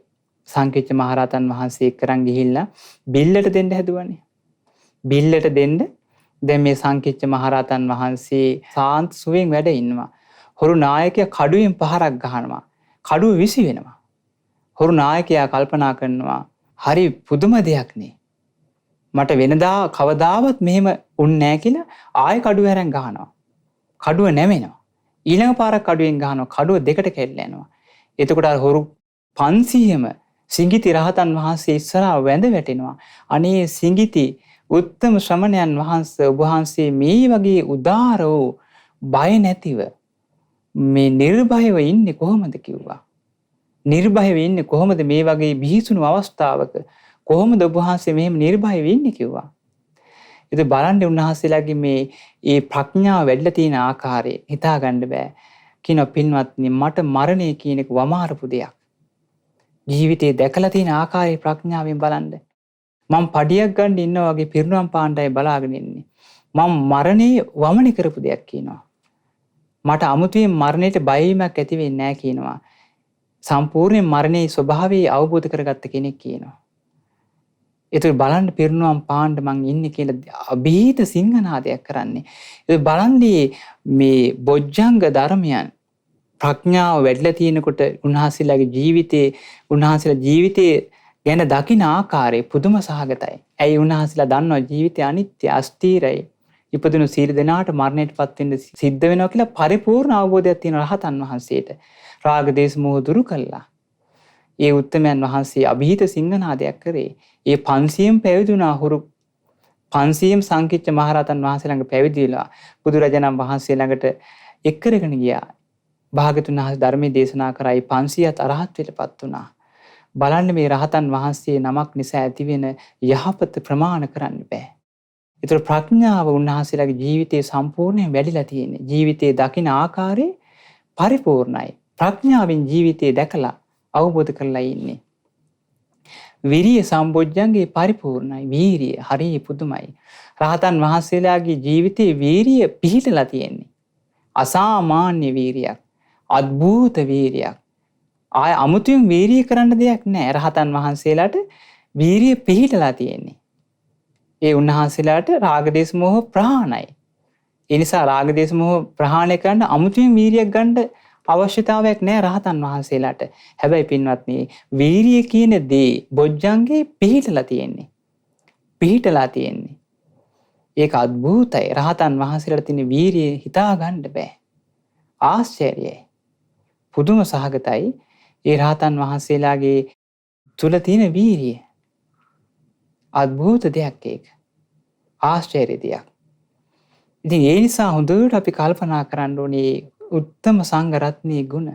S1: සංකිච්ඡ මහරහතන් වහන්සේ කරන් ගිහිල්ලා බිල්ලට දෙන්න හැදුවනේ. බිල්ලට දෙන්න දැන් මේ සංකිච්ඡ මහරහතන් වහන්සේ සාන්ත සුවයෙන් වැඩ ඉන්නවා. හොරු නායකයා කඩුවෙන් පහරක් ගහනවා. කඩුව විසි වෙනවා. හොරු නායකයා කල්පනා කරනවා හරි පුදුම දෙයක් නේ. මට වෙනදා කවදාවත් මෙහෙම උන්නේ නැහැ කියලා ආයෙ කඩුව හැරෙන් ගහනවා. කඩුව නැමෙනවා. ඊළඟ පාරක් කඩුවෙන් ගහනවා. කඩුව දෙකට කැඩලා යනවා. එතකොට අර හොරු 500ම සිඟිති රහතන් වහන්සේ ඉස්සරහා වැඳ වැටෙනවා. අනේ සිඟිති උත්තම ශ්‍රමණයන් වහන්සේ ඔබ වහන්සේ මේ වගේ උදාර වූ බය නැතිව මේ නිර්භයව ඉන්නේ කොහොමද කිව්වා. නිර්භයව ඉන්නේ කොහොමද මේ වගේ බිහිසුණු අවස්ථාවක කොහොමද ඔබ වහන්සේ මෙහෙම නිර්භයව ඉන්නේ කිව්වා. ඉතින් බලන්න උන්වහන්සේලාගේ මේ ප්‍රඥාව වැඩිලා තියෙන ආකාරය හිතා ගන්න බෑ. කියන පින්වත්නි මට මරණය කියන එක වමාරපු දෙයක්. ජීවිතේ දැකලා තියෙන ආකාරයේ ප්‍රඥාවෙන් බලන්න. මම පඩියක් ගන්න ඉන්නා වගේ පිරිනුවම් පාණ්ඩයි බලාගෙන ඉන්නේ. මම මරණේ වමනි කරපු දෙයක් කියනවා. මට අමුතුවෙන් මරණයට බය වීමක් ඇති වෙන්නේ නැහැ කියනවා. සම්පූර්ණයෙන් මරණයේ ස්වභාවය අවබෝධ කරගත්ත කෙනෙක් කියනවා. ඒක බලන්න පිරිනුවම් පාණ්ඩ මං ඉන්නේ කියලා අභීත සිංහනාදයක් කරන්නේ. ඒක බලන්නේ මේ බොජ්ජංග ධර්මයන් ප්‍රඥාව වැඩිලා තියෙනකොට උන්වහන්සේලාගේ ජීවිතේ ගැන දකින ආකාරය පුදුම සහගතයි. ඇයි උන්වහන්සේලා දන්නවා ජීවිතය අනිත්‍ය අස්ථිරයි. ඉපදුණු සියලු දෙනාට මරණයටපත් වෙන්න සිද්ධ වෙනවා කියලා පරිපූර්ණ අවබෝධයක් තියෙන රහතන් වහන්සේට රාග දේශ මොහ දුරු කළා. ඒ උත්තමයන් වහන්සේ අභීත සිංහනාදයක් කරේ. ඒ 500න් පැවිදුණා හුරු 500න් සංකිච්ඡ මහරහතන් වහන්සේ ළඟ පැවිදි වෙලා බුදුරජාණන් වහන්සේ ළඟට එක් කරගෙන ගියා. භාගතුන් වහන්සේ ධර්මයේ දේශනා කරයි 500ත් අරහත්ත්වයටපත් වුණා. බලන්න මේ රහතන් වහන්සේ නමක් නිසා ඇතිවෙන යහපත ප්‍රමාණ කරන්න බෑ. ඒතර ප්‍රඥාව උන්වහන්සේලාගේ ජීවිතයේ සම්පූර්ණයෙන් වැඩිලා තියෙන්නේ. ජීවිතයේ දකින ආකාරය පරිපූර්ණයි. ප්‍රඥාවෙන් ජීවිතය දැකලා අවබෝධ කරලා ඉන්නේ. විරිය සම්බොජ්ජංගේ පරිපූර්ණයි. වීරිය හරිය පුදුමයි. රහතන් වහන්සේලාගේ ජීවිතයේ වීරිය පිහිටලා තියෙන්නේ. අසාමාන්‍ය වීරියක්. අద్භූත වීරියක්. ආය අමුතුවෙන් වීරිය කරන්න දෙයක් නැහැ. රහතන් වහන්සේලාට වීරිය පිහිටලා තියෙන්නේ. ඒ උන්වහන්සේලාට රාගදේශ මොහ ප්‍රහාණයි. ඒ නිසා රාගදේශ මොහ ප්‍රහාණය කරන්න අමුතුවෙන් වීරියක් ගන්න අවශ්‍යතාවයක් නැහැ රහතන් වහන්සේලාට. හැබැයි පින්වත්නි වීරිය කියන දේ බොජ්ජංගේ පිහිටලා තියෙන්නේ. පිහිටලා තියෙන්නේ. ඒක අద్භූතයි. රහතන් වහන්සේලාට තියෙන වීරිය හිතා ගන්න බෑ. ආශ්චර්යයි. පුදුම සහගතයි. ඒ රහතන් වහන්සේලාගේ තුල තියෙන වීරිය. අద్භූත දෙයක් ඒක. ආශ්චර්ය දෙයක්. ඉතින් ඒ නිසා හොඳට අපි කල්පනා කරන්න ඕනේ උත්තම සංඝ රත්නයේ ගුණ.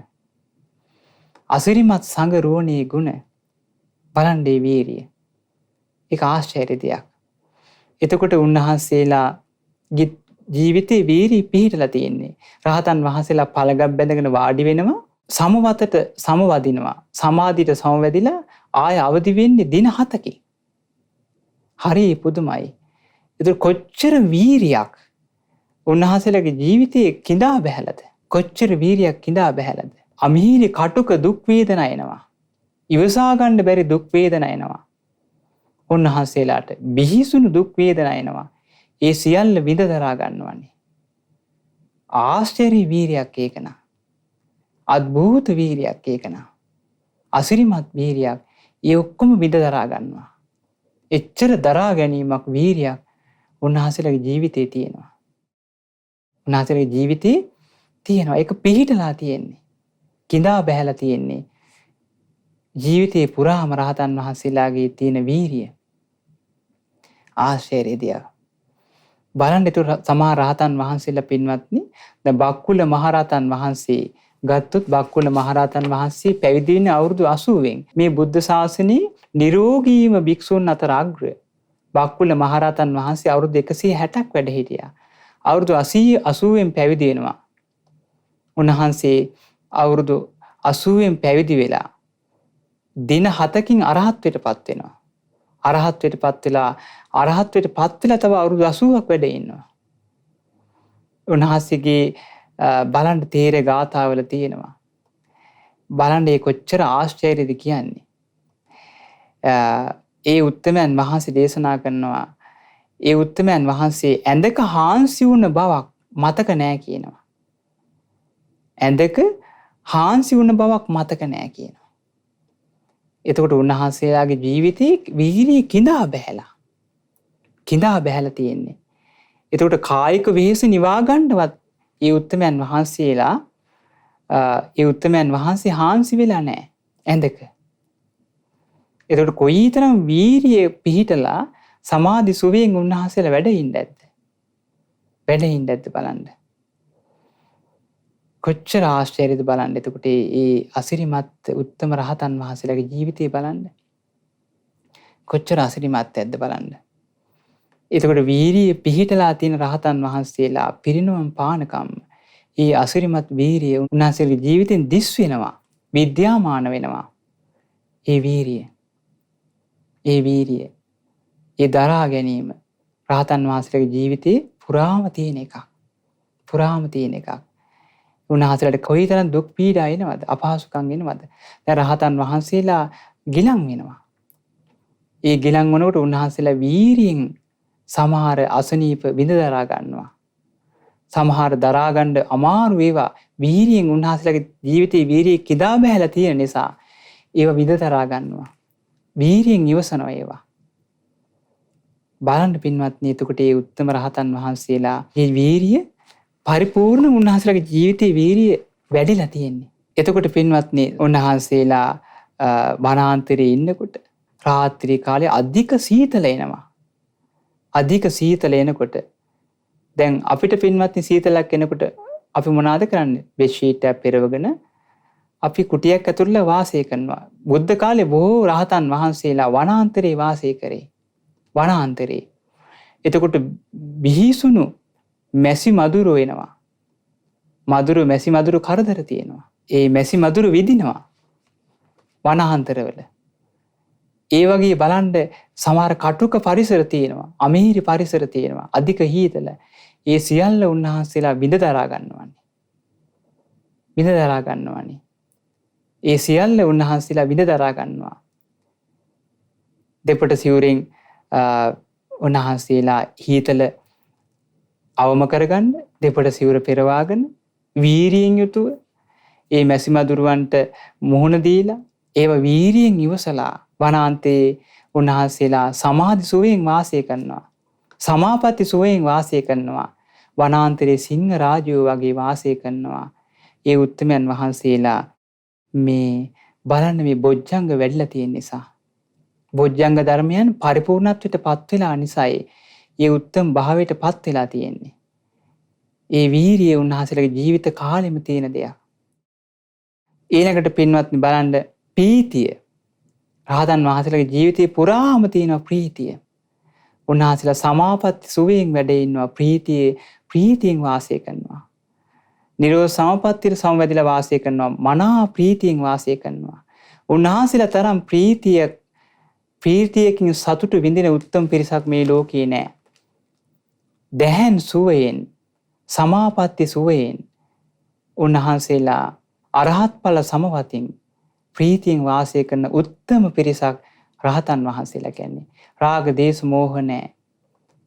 S1: අසිරිමත් සංඝ රෝණේ ගුණ. බලන්නේ වීරිය. ඒක ආශ්චර්ය දෙයක්. එතකොට උන්වහන්සේලා ජීවිතේ වීරිය පිහිටලා තියෙන්නේ. රහතන් වහන්සේලා පළගක් බැඳගෙන වාඩි වෙනවා, සමවතට සමවදිනවා. සමාධියට සමවැදිලා ආය අවදි වෙන්නේ දින 7කින්. හරි පුදුමයි. ඒක කොච්චර වීරියක් උන්වහන්සේලාගේ ජීවිතයේ කිඳා බැහැලද? කොච්චර වීරියක් කිඳා බැහැලද? අමිහිරි කටුක දුක් වේදනා එනවා. ඉවසා ගන්න බැරි දුක් වේදනා එනවා. උන්වහන්සේලාට බිහිසුණු දුක් වේදනා එනවා. ඒ සියල්ල විඳ දරා ගන්නවන්නේ. ආශ්චර්ය වීරියක් ඒකන. අద్භූත වීරියක් ඒකන. අසිරිමත් වීරියක්. ඒ ඔක්කොම විඳ දරා ගන්නවා. එච්චර දරා ගැනීමක් වීරියක් උන්වහන්සේලාගේ ජීවිතේ තියෙනවා. උන්වහන්සේලාගේ ජීවිතේ තියෙනවා. ඒක පිහිටලා තියෙන්නේ. කිඳා බැහැලා තියෙන්නේ. ජීවිතේ පුරාම රහතන් වහන්සේලාගේ තියෙන වීරිය. ආශ්චර්ය දෙයක්. බලන්න ඒතර සමහර රහතන් වහන්සේලා පින්වත්නි දැන් බක්කුල මහරහතන් වහන්සේ ගත්තොත් බක්කුල මහරහතන් වහන්සේ පැවිදි වෙන්නේ අවුරුදු 80න්. මේ බුද්ධ ශාසනයේ නිරෝගීම භික්ෂුන් අතර අග්‍ර. බක්කුල මහරහතන් වහන්සේ අවුරුදු 160ක් වැඩ හිටියා. අවුරුදු 80න් පැවිදි වෙනවා. උන්වහන්සේ අවුරුදු 80න් පැවිදි වෙලා දින 7කින් අරහත්ත්වයටපත් වෙනවා. අරහත්ත්වයටපත් වෙලා තව අවුරුදු 80ක් වැඩ ඉන්නවා. උන්වහන්සේගේ බලන්න තේරේ ගාථාවල තියෙනවා. බලන්න ඒ කොච්චර ආශ්චර්යද කියන්නේ. ඒ උත්තමයන් වහන්සේ දේශනා කරනවා ඒ උත්තමයන් වහන්සේ ඇඳක හාන්සි වුණ බවක් මතක නෑ කියනවා. ඇඳක හාන්සි වුණ බවක් මතක නෑ කියනවා. එතකොට උන්වහන්සේලාගේ ජීවිතේ වීරිය කිඳා බැහැලා තියෙන්නේ. එතකොට කායික වෙහෙස නිවා ගන්නවත් ඒ උත්තමයන් වහන්සේ හාන්සි වෙලා නෑ ඇඳක. එතකොට කොයිතරම් වීරිය පිහිටලා සමාධි සුවයෙන් උන්වහන්සේලා වැඩ ඉන්නද බලන්න. කොච්චර ආශ්චර්යද බලන්න. එතකොට ඒ අසිරිමත් උත්තම රහතන් වහන්සේලාගේ ජීවිතය බලන්න. කොච්චර අසිරිමත්ද බලන්න. එතකොට වීරිය පිහිටලා තියෙන රහතන් වහන්සේලා පිරිනවම් පානකම් ඒ අසිරිමත් වීරිය උන්වහන්සේගේ ජීවිතෙන් දිස් වෙනවා, විද්‍යාමාන වෙනවා. ඒ වීරිය, ඒ දරා ගැනීම රහතන් වහන්සේලාගේ ජීවිතේ පුරාම තියෙන එකක්. උන්වහන්සේලාට කොයිතරම් දුක් පීඩා එනවද, අපහසුකම් එනවද. දැන් රහතන් වහන්සේලා ගිලන් වෙනවා. ඒ ගිලන් වනකොට උන්වහන්සේලා වීරියෙන් සමහර අසනීප විඳ දරා ගන්නවා. සමහර දරා ගන්න අමාරු ඒවා වීරියෙන් උන්වහන්සේලාගේ ජීවිතේ වීරිය කිදා බහැලා තියෙන නිසා ඒවා විඳ දරා ගන්නවා. වීරියෙන් ඉවසනවා ඒවා. බලන්න පින්වත්නි, එතකොට මේ උත්තම රහතන් වහන්සේලා මේ වීරිය පරිපූර්ණ උන්වහන්සේලාගේ ජීවිතේ වීරිය වැඩිලා තියෙන්නේ. එතකොට පින්වත්නි, උන්වහන්සේලා වනාන්තරයේ ඉන්නකොට රාත්‍රී කාලේ අධික සීතල එනකොට දැන් අපිට පින්වත්නි සීතලක් එනකොට අපි මොනවද කරන්නේ? බෙඩ් ෂීට් එකක් පෙරවගෙන අපි කුටියක් ඇතුළේ වාසය කරනවා. බුද්ධ කාලේ බොහෝ රහතන් වහන්සේලා වනාන්තරේ වාසය කරේ. වනාන්තරේ. එතකොට බිහිසුණු මැසි මදුරු එනවා. මැසි මදුරු කරදර තියෙනවා. ඒ මැසි මදුරු විදිනවා වනාන්තරවල. ඒ වගේ බලන්න සමහර කටුක පරිසර තියෙනවා, අමීරි පරිසර තියෙනවා, අධික හීතල. ඒ සියල්ල උන්වහන්සේලා විඳ දරා ගන්නවානේ. ඒ සියල්ල උන්වහන්සේලා විඳ දරා ගන්නවා. දෙපට සිවුරෙන් උන්වහන්සේලා හීතල අවම කරගන්න දෙපට සිවුර පෙරවාගෙන වීරියෙන් යුතුව ඒ මැසි මදුරුවන්ට මුහුණ දීලා ඒව වීරියෙන් ඉවසලා වනාන්තයේ උන්වහන්සේලා සමාධි සුවයෙන් වාසය කරනවා. සමාපatti සුවයෙන් වාසය කරනවා. වනාන්තරයේ සිංහ රාජයෝ වගේ වාසය කරනවා. ඒ උත්තමයන් වහන්සේලා මේ බලන්න මේ බොජ්ජංග වැඩිලා තියෙන නිසා, බොජ්ජංග ධර්මයන් පරිපූර්ණත්වයට පත් වෙලා නිසායි ඒ උත්තම භාවයට පත් වෙලා තියෙන්නේ. ඒ වීරිය උන්වහන්සේලාගේ ජීවිත කාලෙම තියෙන දෙයක්. ඊළඟට පින්වත්නි බලන්න ප්‍රීතිය. රහතන් වහන්සේලාගේ ජීවිතේ පුරාම තියෙන ප්‍රීතිය. උන්වහන්සේලා සමාපatti සුවයෙන් වැඩ ඉන්නවා. ප්‍රීතියෙන් වාසය කරනවා. නිරෝධ සමාපත්තියට සමවැදිලා වාසය කරනවා. මනා ප්‍රීතියෙන් වාසය කරනවා. උන්වහන්සේලා තරම් ප්‍රීතියකින් සතුටු විඳින උත්තම පිරිසක් මේ ලෝකේ නෑ. දැහැන් සුවයෙන්, සමාපatti සුවයෙන් උන්වහන්සේලා අරහත් ඵල සමවතින් ප්‍රීතියෙන් වාසය කරන උත්තම පිරිසක් රහතන් වහන්සේලා කියන්නේ. රාග දේශ මෝහ නෑ.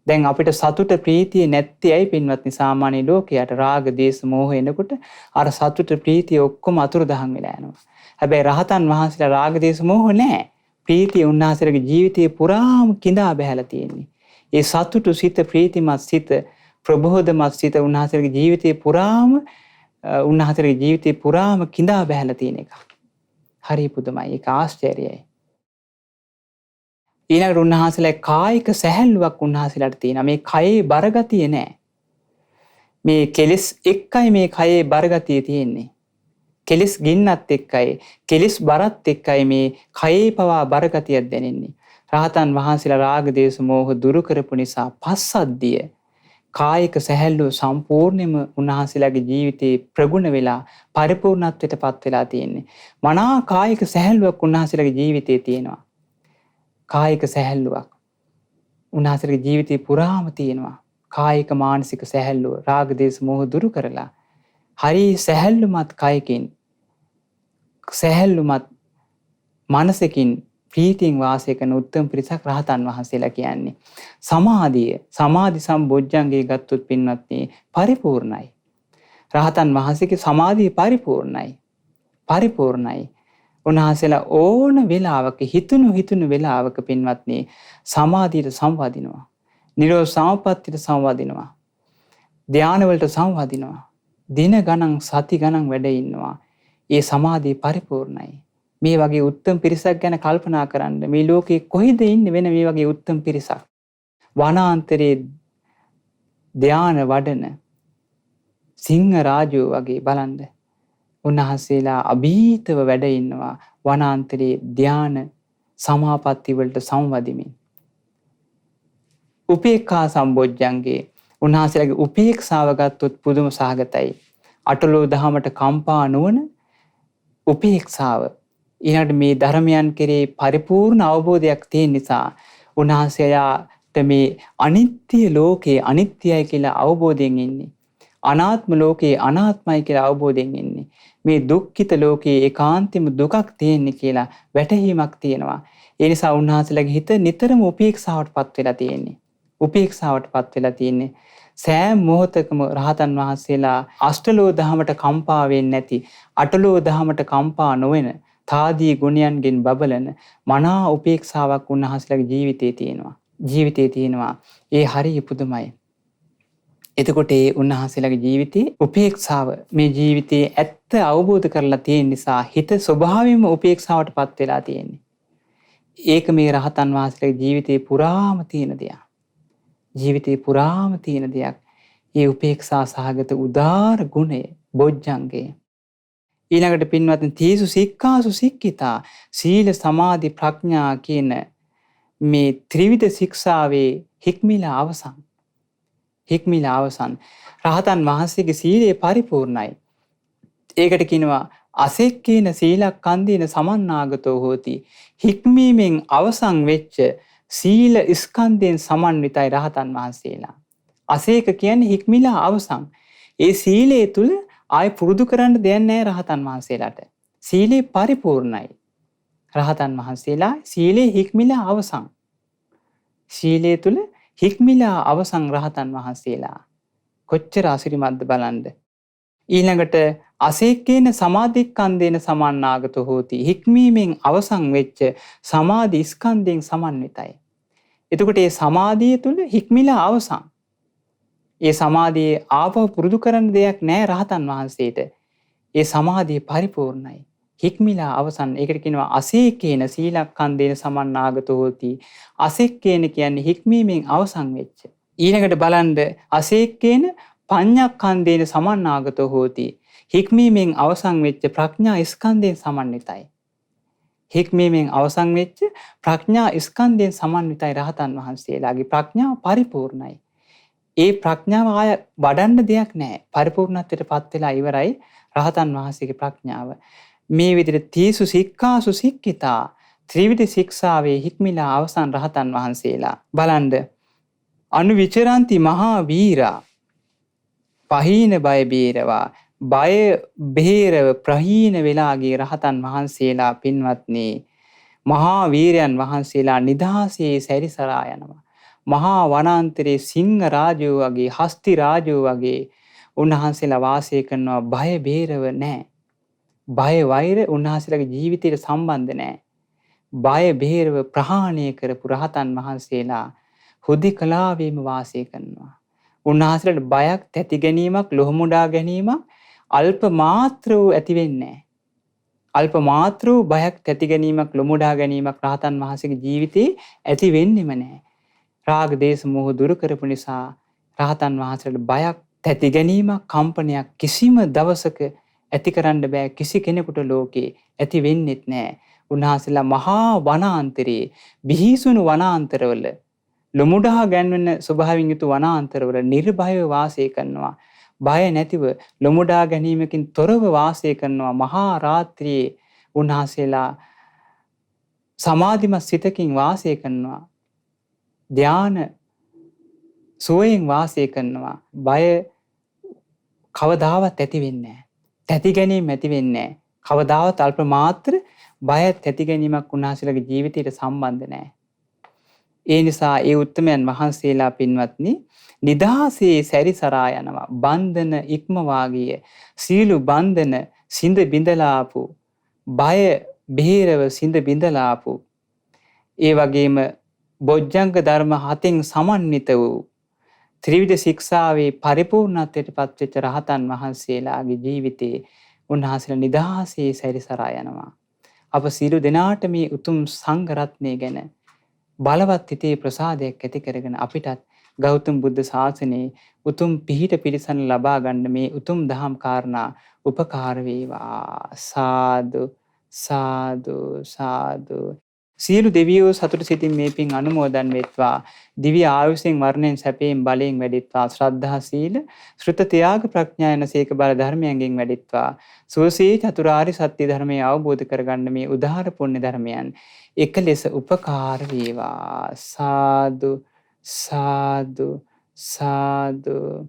S1: දැන් අපිට සතුට ප්‍රීතිය නැත්තේ ඇයි පින්වත්නි? සාමාන්‍ය ලෝකයට රාග දේශ මෝහ එනකොට අර සතුට ප්‍රීතිය ඔක්කොම අතුරුදහන් වෙලා යනවා. හැබැයි රහතන් වහන්සේලා රාග දේශ මෝහ නෑ. ප්‍රීතිය උන්වහන්සේලාගේ ජීවිතේ පුරාම කිඳා බහැලා තියෙන්නේ. ඒ සතුටු සිත, ප්‍රීතිමත් සිත, ප්‍රබෝධමත් සිත උන්වහන්සේලාගේ ජීවිතේ පුරාම කිඳා බහැලා තියෙන එක. හරි පුදුමයි. ඒක ආශ්චර්යයි. ඊළඟට උන්වහන්සේලා කායික සැහැල්ලුවක් උන්වහන්සේලාට තියෙනවා. මේ කයේ බරගතිය නෑ. මේ කෙලෙස් එක්කයි මේ කයේ බරගතිය තියෙන්නේ. කෙලෙස් ගින්නත් එක්කයි, කෙලෙස් බරත් එක්කයි මේ කයේ පවා බරගතියක් දැනෙන්නේ. රහතන් වහන්සේලා රාග දේශ මෝහ දුරු කරපු නිසා පස්සද්ධිය, කායික සැහැල්ලුව සම්පූර්ණයෙන්ම උන්වහන්සේලාගේ ජීවිතේ ප්‍රගුණ වෙලා පරිපූර්ණත්වයට පත් වෙලා තියෙන්නේ. මනා කායික සැහැල්ලුවක් උන්වහන්සේලාගේ ජීවිතේ තියෙනවා. කායික සැහැල්ලුවක් උන්වහන්සේලාගේ ජීවිතේ පුරාම තියෙනවා. කායික මානසික සැහැල්ලුව, රාග දේශ මෝහ දුරු කරලා හරි සැහැල්ලුමත් කයකින්, සැහැල්ලුමත් මනසකින් ප්‍රීතියෙන් වාසය කරන උත්තම පිරිසක් රහතන් වහන්සේලා කියන්නේ. සමාධි සම්බොජ්ජංගේ ගත්තොත් පින්වත්නි පරිපූර්ණයි. රහතන් වහන්සේගේ සමාධිය පරිපූර්ණයි. උන්වහන්සේලා ඕන වෙලාවක හිතුණු වෙලාවක පින්වත්නි සමාධියට සංවදිනවා. නිරෝධ සමාපත්තියට සංවදිනවා. ධානය වලට සංවදිනවා. දින ගණන් සති ගණන් වැඩ ඉන්නවා. ඒ සමාධිය පරිපූර්ණයි. මේ වගේ උත්තම පිරිසක් ගැන කල්පනා කරන්න. මේ ලෝකේ කොහෙද ඉන්නේ වෙන මේ වගේ උත්තම පිරිසක්? වනාන්තරයේ ධාන වඩන සිංහ රාජෝ වගේ බලන්න. උන්වහන්සේලා අභීතව වැඩ ඉන්නවා වනාන්තරයේ ධාන සමාපatti වලට සංවදිමින්. උපේක්ඛා සම්බොජ්ජංගේ උන්වහන්සේලාගේ උපේක්ෂාව ගත්තොත් පුදුම සහගතයි. අටලෝ දහමට කම්පා නොවන උපේක්ෂාව. ඊළඟට මේ ධර්මයන් කෙරේ පරිපූර්ණ අවබෝධයක් තියෙන නිසා උන්වහන්සේලාට මේ අනිත්‍ය ලෝකේ අනිත්‍යයි කියලා අවබෝධයෙන් ඉන්නේ. අනාත්ම ලෝකේ අනාත්මයි කියලා අවබෝධයෙන් ඉන්නේ. මේ දුක්ඛිත ලෝකේ ඒකාන්තෙම දුකක් තියෙන්නේ කියලා වැටහීමක් තියෙනවා. ඒ නිසා උන්වහන්සේලාගේ හිත නිතරම උපේක්ෂාවටපත් වෙලා තියෙන්නේ. සෑම මොහොතකම රහතන් වහන්සේලා අෂ්ටලෝ දහමට කම්පා වෙන්නේ නැති, අටලෝ දහමට කම්පා නොවන, තාදී ගුණයන්ගෙන් බබලන මනා උපේක්ෂාවක් උන්වහන්සේලාගේ ජීවිතේ තියෙනවා. ඒ හරිය පුදුමයි. එතකොට ඒ උන්වහන්සේලාගේ ජීවිතේ උපේක්ෂාව මේ ජීවිතයේ ඇත්ත අවබෝධ කරලා තියෙන නිසා හිත ස්වභාවයෙන්ම උපේක්ෂාවටපත් වෙලා තියෙන්නේ. ඒක මේ රහතන් වහන්සේලාගේ ජීවිතේ පුරාම තියෙන දෙයක්. ඒ උපේක්ෂා සහගත උදාර ගුණය බොජ්ජංගය. ඊළඟට පින්වත්නි තීසු සික්ඛාසු සික්ඛිතා සීල සමාධි ප්‍රඥා කියන මේ ත්‍රිවිධ ශික්ෂාවේ හික්මිලා අවසන්. රහතන් වහන්සේගේ සීලය පරිපූර්ණයි. ඒකට කියනවා අසෙක්කේන සීලක්ඛන්දේන සමන්නාගතෝ හෝති. හික්මීමෙන් අවසන් වෙච්ච සීල ස්කන්ධයෙන් සමන්විතයි රහතන් වහන්සේලා. අසේක කියන්නේ හික්මිලා අවසන්. ඒ සීලය තුල ආයි පුරුදු කරන්න දෙයක් නැහැ රහතන් වහන්සේලාට. සීලේ පරිපූර්ණයි. රහතන් වහන්සේලා සීලේ හික්මිලා අවසන්. සීලය තුල හික්මිලා අවසන් රහතන් වහන්සේලා. කොච්චර අසිරිමත්ද බලන්න. ඊළඟට අසේකේන සමාධික්ඛන්දේන සමන්නාගතෝ හෝති. හික්මීමෙන් අවසන් වෙච්ච සමාධි ස්කන්ධයෙන් සමන්විතයි. එතකොට මේ සමාධිය තුල හික්මිලා අවසන්. ඒ සමාධියේ ආපහු පුරුදු කරන්න දෙයක් නැහැ රහතන් වහන්සේට. ඒ සමාධිය පරිපූර්ණයි. හික්මිලා අවසන්. ඒකට කියනවා අසේකේන සීලක්ඛන්දේන සමන්නාගතෝ හෝති. අසේකේන කියන්නේ හික්මීමෙන් අවසන් වෙච්ච. ඊළඟට බලන්න අසේකේන පඤ්ඤක්ඛන්දේන සමන්නාගතෝ හෝති. හික්මීමෙන් අවසන් වෙච්ච ප්‍රඥා ස්කන්ධයෙන් සමන්විතයි. හික්මීමෙන් අවසන් වෙච්ච ප්‍රඥා ස්කන්ධයෙන් සමන්විතයි රහතන් වහන්සේලාගේ ප්‍රඥාව පරිපූර්ණයි. ඒ ප්‍රඥාව ආය වඩන්න දෙයක් නැහැ. පරිපූර්ණත්වයටපත් වෙලා ඉවරයි රහතන් වහන්සේගේ ප්‍රඥාව. මේ විදිහට තීසු සික්ඛාසු සික්ඛිතා ත්‍රිවිධ ශික්ෂාවේ හික්මිලා අවසන් රහතන් වහන්සේලා. බලන්න අනුවිචරಂತಿ මහා වීරා පහීන බය බේරවා බය බේරව ප්‍රහීන වෙලාගේ රහතන් වහන්සේලා පින්වත්නි මහා වීරයන් වහන්සේලා නිදහසේ සැරිසරා යනවා. මහා වනාන්තරයේ සිංහ රාජෝ වගේ හස්ති රාජෝ වගේ උන්වහන්සේලා වාසය කරනවා. බය බේරව නැහැ. බය වෛර උන්වහන්සේලාගේ ජීවිතයට සම්බන්ධ නැහැ. බය බේරව ප්‍රහාණය කරපු රහතන් වහන්සේලා හුදෙකලාවෙම වාසය කරනවා. උන්වහන්සේලාට බයක් තැති ගැනීමක් ලොහමුඩා ගැනීමක් අල්ප මාත්‍ර වූ ඇති වෙන්නේ නැහැ. අල්ප මාත්‍ර වූ බයක් තැති ගැනීමක් ලොමුඩා ගැනීමක් රහතන් වහන්සේගේ ජීවිතේ ඇති වෙන්නෙම නැහැ. රාග දේශ මොහ දුරු කරපු නිසා රහතන් වහන්සේලාට බයක් තැති ගැනීමක් කම්පනයක් කිසිම දවසක ඇති කරන්න බෑ. කිසි කෙනෙකුට ලෝකේ ඇති වෙන්නෙත් නැහැ. උන්වහන්සේලා මහා වනාන්තරයේ බිහිසුණු වනාන්තරවල ලොමුඩා ගැන්වෙන ස්වභාවයෙන් යුතු වනාන්තරවල නිර්භයව වාසය කරනවා. බය නැතිව ලොමුඩා ගැනීමකින් තොරව වාසය කරනවා. මහා රාත්‍රියේ උන්වහන්සේලා සමාධිමත් සිතකින් වාසය කරනවා. ධාන සෝයෙන් වාසය කරනවා. බය කවදාවත් ඇති වෙන්නේ නැහැ. තැති ගැනීම ඇති වෙන්නේ නැහැ. කවදාවත් අල්ප මාත්‍ර බයත් ඇති ගැනීමක් උන්වහන්සේලාගේ ජීවිතයට සම්බන්ධ නැහැ. ඒ නිසා ඒ උත්තමයන් වහන්සේලා පින්වත්නි නිදහසේ සැරිසරා යනවා. බන්ධන ඉක්මවා ගිය සීළු බන්ධන සිඳ බිඳලා ආපු බය බෙහෙරව සිඳ බිඳලා ආපු ඒ වගේම බොජ්ජංග ධර්ම 7න් සමන්විත වූ ත්‍රිවිධ ශික්ෂාවේ පරිපූර්ණත්වයට පත්වෙච්ච රහතන් වහන්සේලාගේ ජීවිතේ උන්වහන්සේලා නිදහසේ සැරිසරා යනවා. අප සියලු දෙනාට මේ උතුම් සංඝ රත්නය ගැන බලවත් හිතේ ප්‍රසාදයක් ඇති කරගෙන අපිටත් ගෞතම බුද්ධ ශාසනයේ උතුම් පිහිට පිළිසන ලබා ගන්න මේ උතුම් දහම් කාරණා උපකාර වේවා. සාදු සාදු සාදු. සියලු දෙවියෝ සතුට සිතින් මේ පින් අනුමෝදන් වෙත්වා. දිව්‍ය ආයුෂෙන් වර්ණයෙන් සැපයෙන් බලයෙන් වැඩිත්වා. ශ්‍රද්ධා සීල ශ්‍රුත ත්‍යාග ප්‍රඥා යන සීක බල ධර්මයන්ගෙන් වැඩිත්වා. සෝසී චතුරාර්ය සත්‍ය ධර්මය අවබෝධ කරගන්න මේ උදාාර පුණ්‍ය ධර්මයන් එක ලෙස උපකාර වේවා. සාදු සාදු සාදු.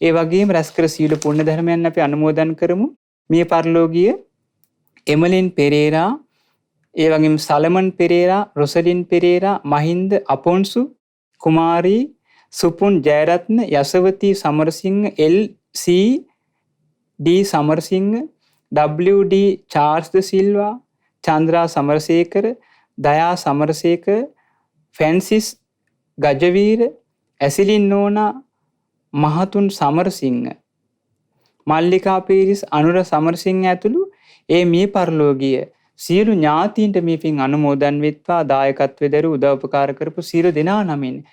S1: ඒ වගේම රැස් කර සීල පුණ්‍ය ධර්මයන් අපි අනුමෝදන් කරමු. මේ පරලෝකීය එමලින් පෙරේරා, ඒ වගේම සලමන් පෙරේරා, රොසලින් පෙරේරා, මහින්ද අපොන්සු, කුමාරී, සුපුන් ජයරත්න, යසවතී සමරසිංහ, LC සමරසිංහ, WD චාර්ල්ස් ද සිල්වා, චන්ද්‍රා සමරසේකර, දයා සමරසේකර, ෆැන්සිස් ගජවීර, ඇසිලින් නෝනා, මහතුන් සමරසිංහ, මල්ලිකා පීරිස්, අනුර සමරසිංහ ඇතුළු ඒ මේ පරලෝකීය සියලු ඥාතීන්ට මේ පින් අනුමෝදන් වෙත්වා. දායකත්වයේ දරු උදව් උපකාර කරපු සියලු දෙනා නමින්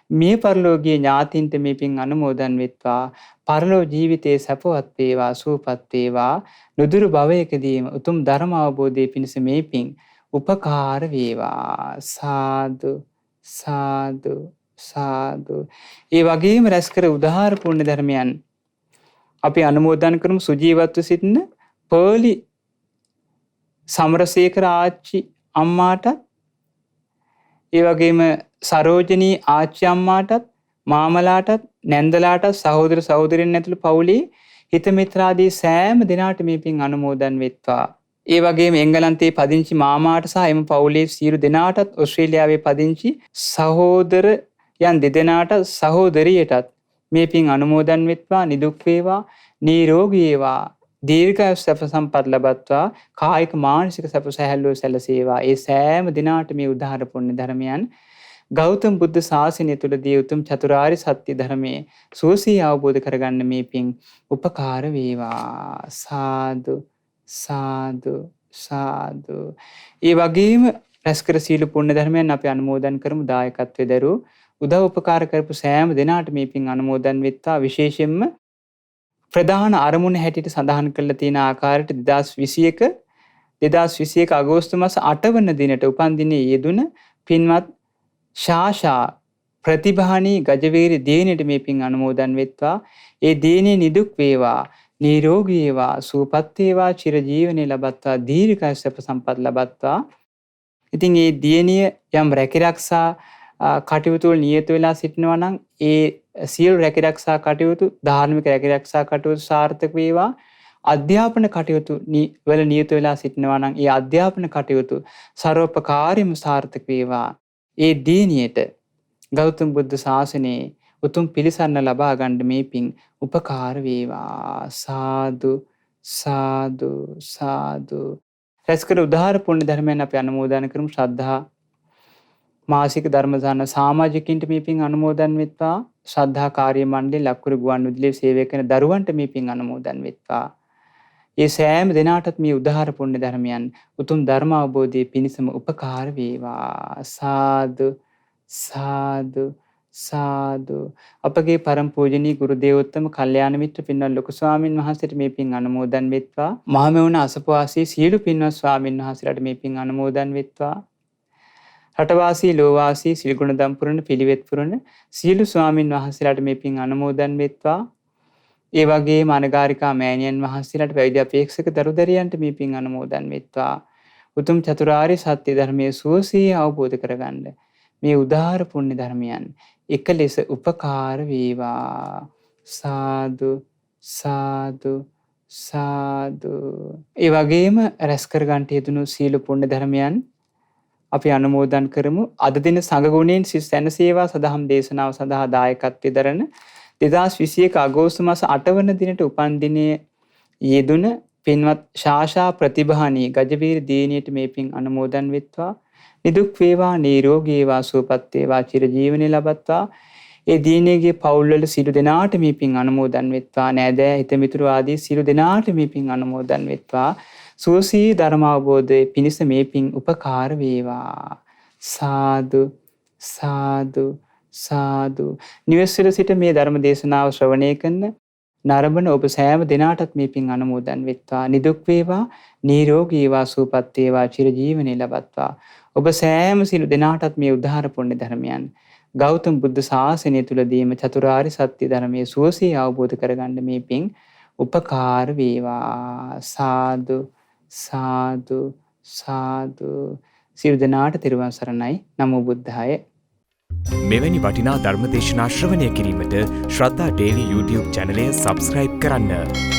S1: මේ පරලෝකීය ඥාතීන්ට මේ පින් අනුමෝදන් වෙත්වා. පරලෝ ජීවිතයේ සැපවත් වේවා, සුවපත් වේවා. නුදුරු භවයකදීම උතුම් ධර්ම අවබෝධයේ පිණිස මේ පින් උපකාර වේවා. සාදු සාදු සාදු. ඒ වගේම රැස් කර උදාාර පුණ්‍ය ධර්මයන් අපි අනුමෝදන් කරමු. සුජීවත්ව සිටින පර්ලි සමරසේකර ආච්චි අම්මාටත්, ඒ වගේම සරෝජනී ආච්චි අම්මාටත්, මාමලාටත්, නැන්දලාටත්, සහෝදර සහෝදරියන් ඇතුළු පවුලේ හිත මිත්‍රාදී සෑම දෙනාට මේ පින් අනුමෝදන් වෙත්වා. ඒ වගේම එංගලන්තයේ පදිංචි මාමාට සහ එම පවුලේ සියලු දෙනාටත්, ඕස්ට්‍රේලියාවේ පදිංචි සහෝදරයන් දෙදෙනාට සහෝදරියටත් මේ පින් අනුමෝදන් වෙත්වා. නිදුක් වේවා, නිරෝගී වේවා, දීර්ඝායු සැප සම්පත් ලබත්වා. කායික මානසික සැප සැහැල්ලුව සැලසේවා. ඒ සෑම දිනාට මේ උදාාර පුණ්‍ය ධර්මයන් ගෞතම බුද්ධ ශාසනය තුළදී උතුම් චතුරාර්ය සත්‍ය ධර්මයේ සුවසේ අවබෝධ කරගන්න මේ පින් උපකාර වේවා. සාදු සාදු සාදු. ඒ වගේම රැස් කර සීල පුණ්‍ය ධර්මයන් අපි අනුමෝදන් කරමු. දායකත්වයේ දරු උදව් උපකාර කරපු සෑම දෙනාට මේ පින් අනුමෝදන් වෙත්වා. විශේෂයෙන්ම ප්‍රධාන අරමුණ හැටියට සඳහන් කරලා තියෙන ආකාරයට 2021 අගෝස්තු මාස 8 වන දිනට උපන් දිනේ යෙදුන පින්වත් ශාෂා ප්‍රතිභානී ගජවේරි දේනියට මේ පින් අනුමෝදන් වෙත්වා. ඒ දේනිය නිදුක් වේවා, නිරෝගී වේවා, සුවපත් වේවා, චිරජීවනයේ ලබත්වා, දීර්ඝායු සැප සම්පත් ලබත්වා. ඉතින් මේ දියණිය යම් රැකිරක්ෂා කටයුතු වල නියත වෙලා සිටිනවා නම් ඒ සියලු රැකිරක්ෂා කටයුතු, ධාර්මික රැකිරක්ෂා කටයුතු සාර්ථක වේවා. අධ්‍යාපන කටයුතු වල නියත වෙලා සිටිනවා නම් ඒ අධ්‍යාපන කටයුතු ਸਰවපකාරීම සාර්ථක වේවා. ඒ දියණියට ගෞතම බුද්ධ ශාසනයේ උතුම් පිළිසරණ ලබා ගන්න මේ පින් උපකාර වේවා. සාදු සාදු සාදු. රැස් කර උදාාර පුණ්‍ය ධර්මයන් අපි අනුමෝදන් කරමු. ශ්‍රද්ධා මාසික ධර්මදාන සමාජිකින්ට මේ පින් අනුමෝදන් වෙත්වා. ශ්‍රද්ධා කාර්ය මණ්ඩලයේ ලක්කුරු ගුවන්විදුලියේ සේවය කරන දරුවන්ට මේ පින් අනුමෝදන් වෙත්වා. ඒ සෑම දිනාටත් මේ උදාාර පුණ්‍ය ධර්මයන් උතුම් ධර්ම අවබෝධයේ පිණසම උපකාර වේවා. සාදු සාදු සාදු. අපගේ පරම පූජනීය ගුරු දේවෝත්තම කල්යාණ මිත්‍ර පින්වත් ලොකු ස්වාමින් වහන්සේට මේ පින් අනුමෝදන් වෙත්වා. මහමෙවුන අසපවාසී සියලු පින්වත් ස්වාමින් වහන්සේලාට මේ පින් අනුමෝදන් වෙත්වා. රටවාසී ලෝවාසී සිල්ගුණ දම් පුරන පිළිවෙත් පුරන සියලු ස්වාමින් වහන්සේලාට මේ පින් අනුමෝදන් වෙත්වා. ඒ වගේම අනගාരികා මෑණියන් වහන්සේලාට පැවිදි අපේක්ෂක දරුදරියන්ට මේ පින් අනුමෝදන් වෙත්වා. උතුම් චතුරාර්ය සත්‍ය ධර්මයේ සුවසේ අවබෝධ කරගන්න මේ උදාාර පුණ්‍ය ධර්මයන් එක ලෙස උපකාර වේවා. සාදු සාදු සාදු. ඒ වගේම රැස් කර ගන්නට යෙදුණු සීල පුණ්‍ය ධර්මයන් අපි අනුමෝදන් කරමු. අද දින සංඝගුණයෙන් සැනසේවා සදහම් දේශනාව සඳහා දායකත්වයෙන් දරන 2021 අගෝස්තු මාස 8 වන දිනට උපන් දිනයේ යෙදුන පින්වත් ශාෂා ප්‍රතිභානී ගජවීර දිනියට මේ පින් අනුමෝදන් වෙත්වා. නිදුක් වේවා, නිරෝගී වේවා, සුවපත් වේවා, චිරජීවනයේ ලබත්වා. ඒ දිනේගේ පවුල්වල සියලු දෙනාට මේ පින් අනුමෝදන් වෙත්වා. නෑදෑ හිතමිතුරු ආදී සියලු දෙනාට මේ පින් අනුමෝදන් වෙත්වා. සුවසී ධර්ම අවබෝධයේ පිණිස මේ පින් උපකාර වේවා. සාදු සාදු සාදු. නිවෙස්වල සිට මේ ධර්ම දේශනාව ශ්‍රවණය කරන නරඹන ඔබ සෑම දිනාටත් මේ පින් අනුමෝදන් වෙත්වා. නිදුක් වේවා, නිරෝගී වේවා, සුවපත් වේවා, චිරජීවනයේ ලබත්වා. ඔබ සෑම සිළු දෙනාටත් මේ උදාහර පුණ්‍ය ධර්මයන් ගෞතම බුද්ධ ශාසනය තුලදීම චතුරාර්ය සත්‍ය ධර්මයේ සුවසේ අවබෝධ කරගන්න මේ පින් උපකාර වේවා. සාදු සාදු සාදු. සියලු දෙනාට තෙරුවන් සරණයි. නමෝ බුද්ධාය.
S2: මෙවැනි වටිනා ධර්මදේශනා ශ්‍රවණය කිරීමට ශ්‍රද්ධා ඩේලි YouTube චැනලය සබස්ක්‍රයිබ් කරන්න.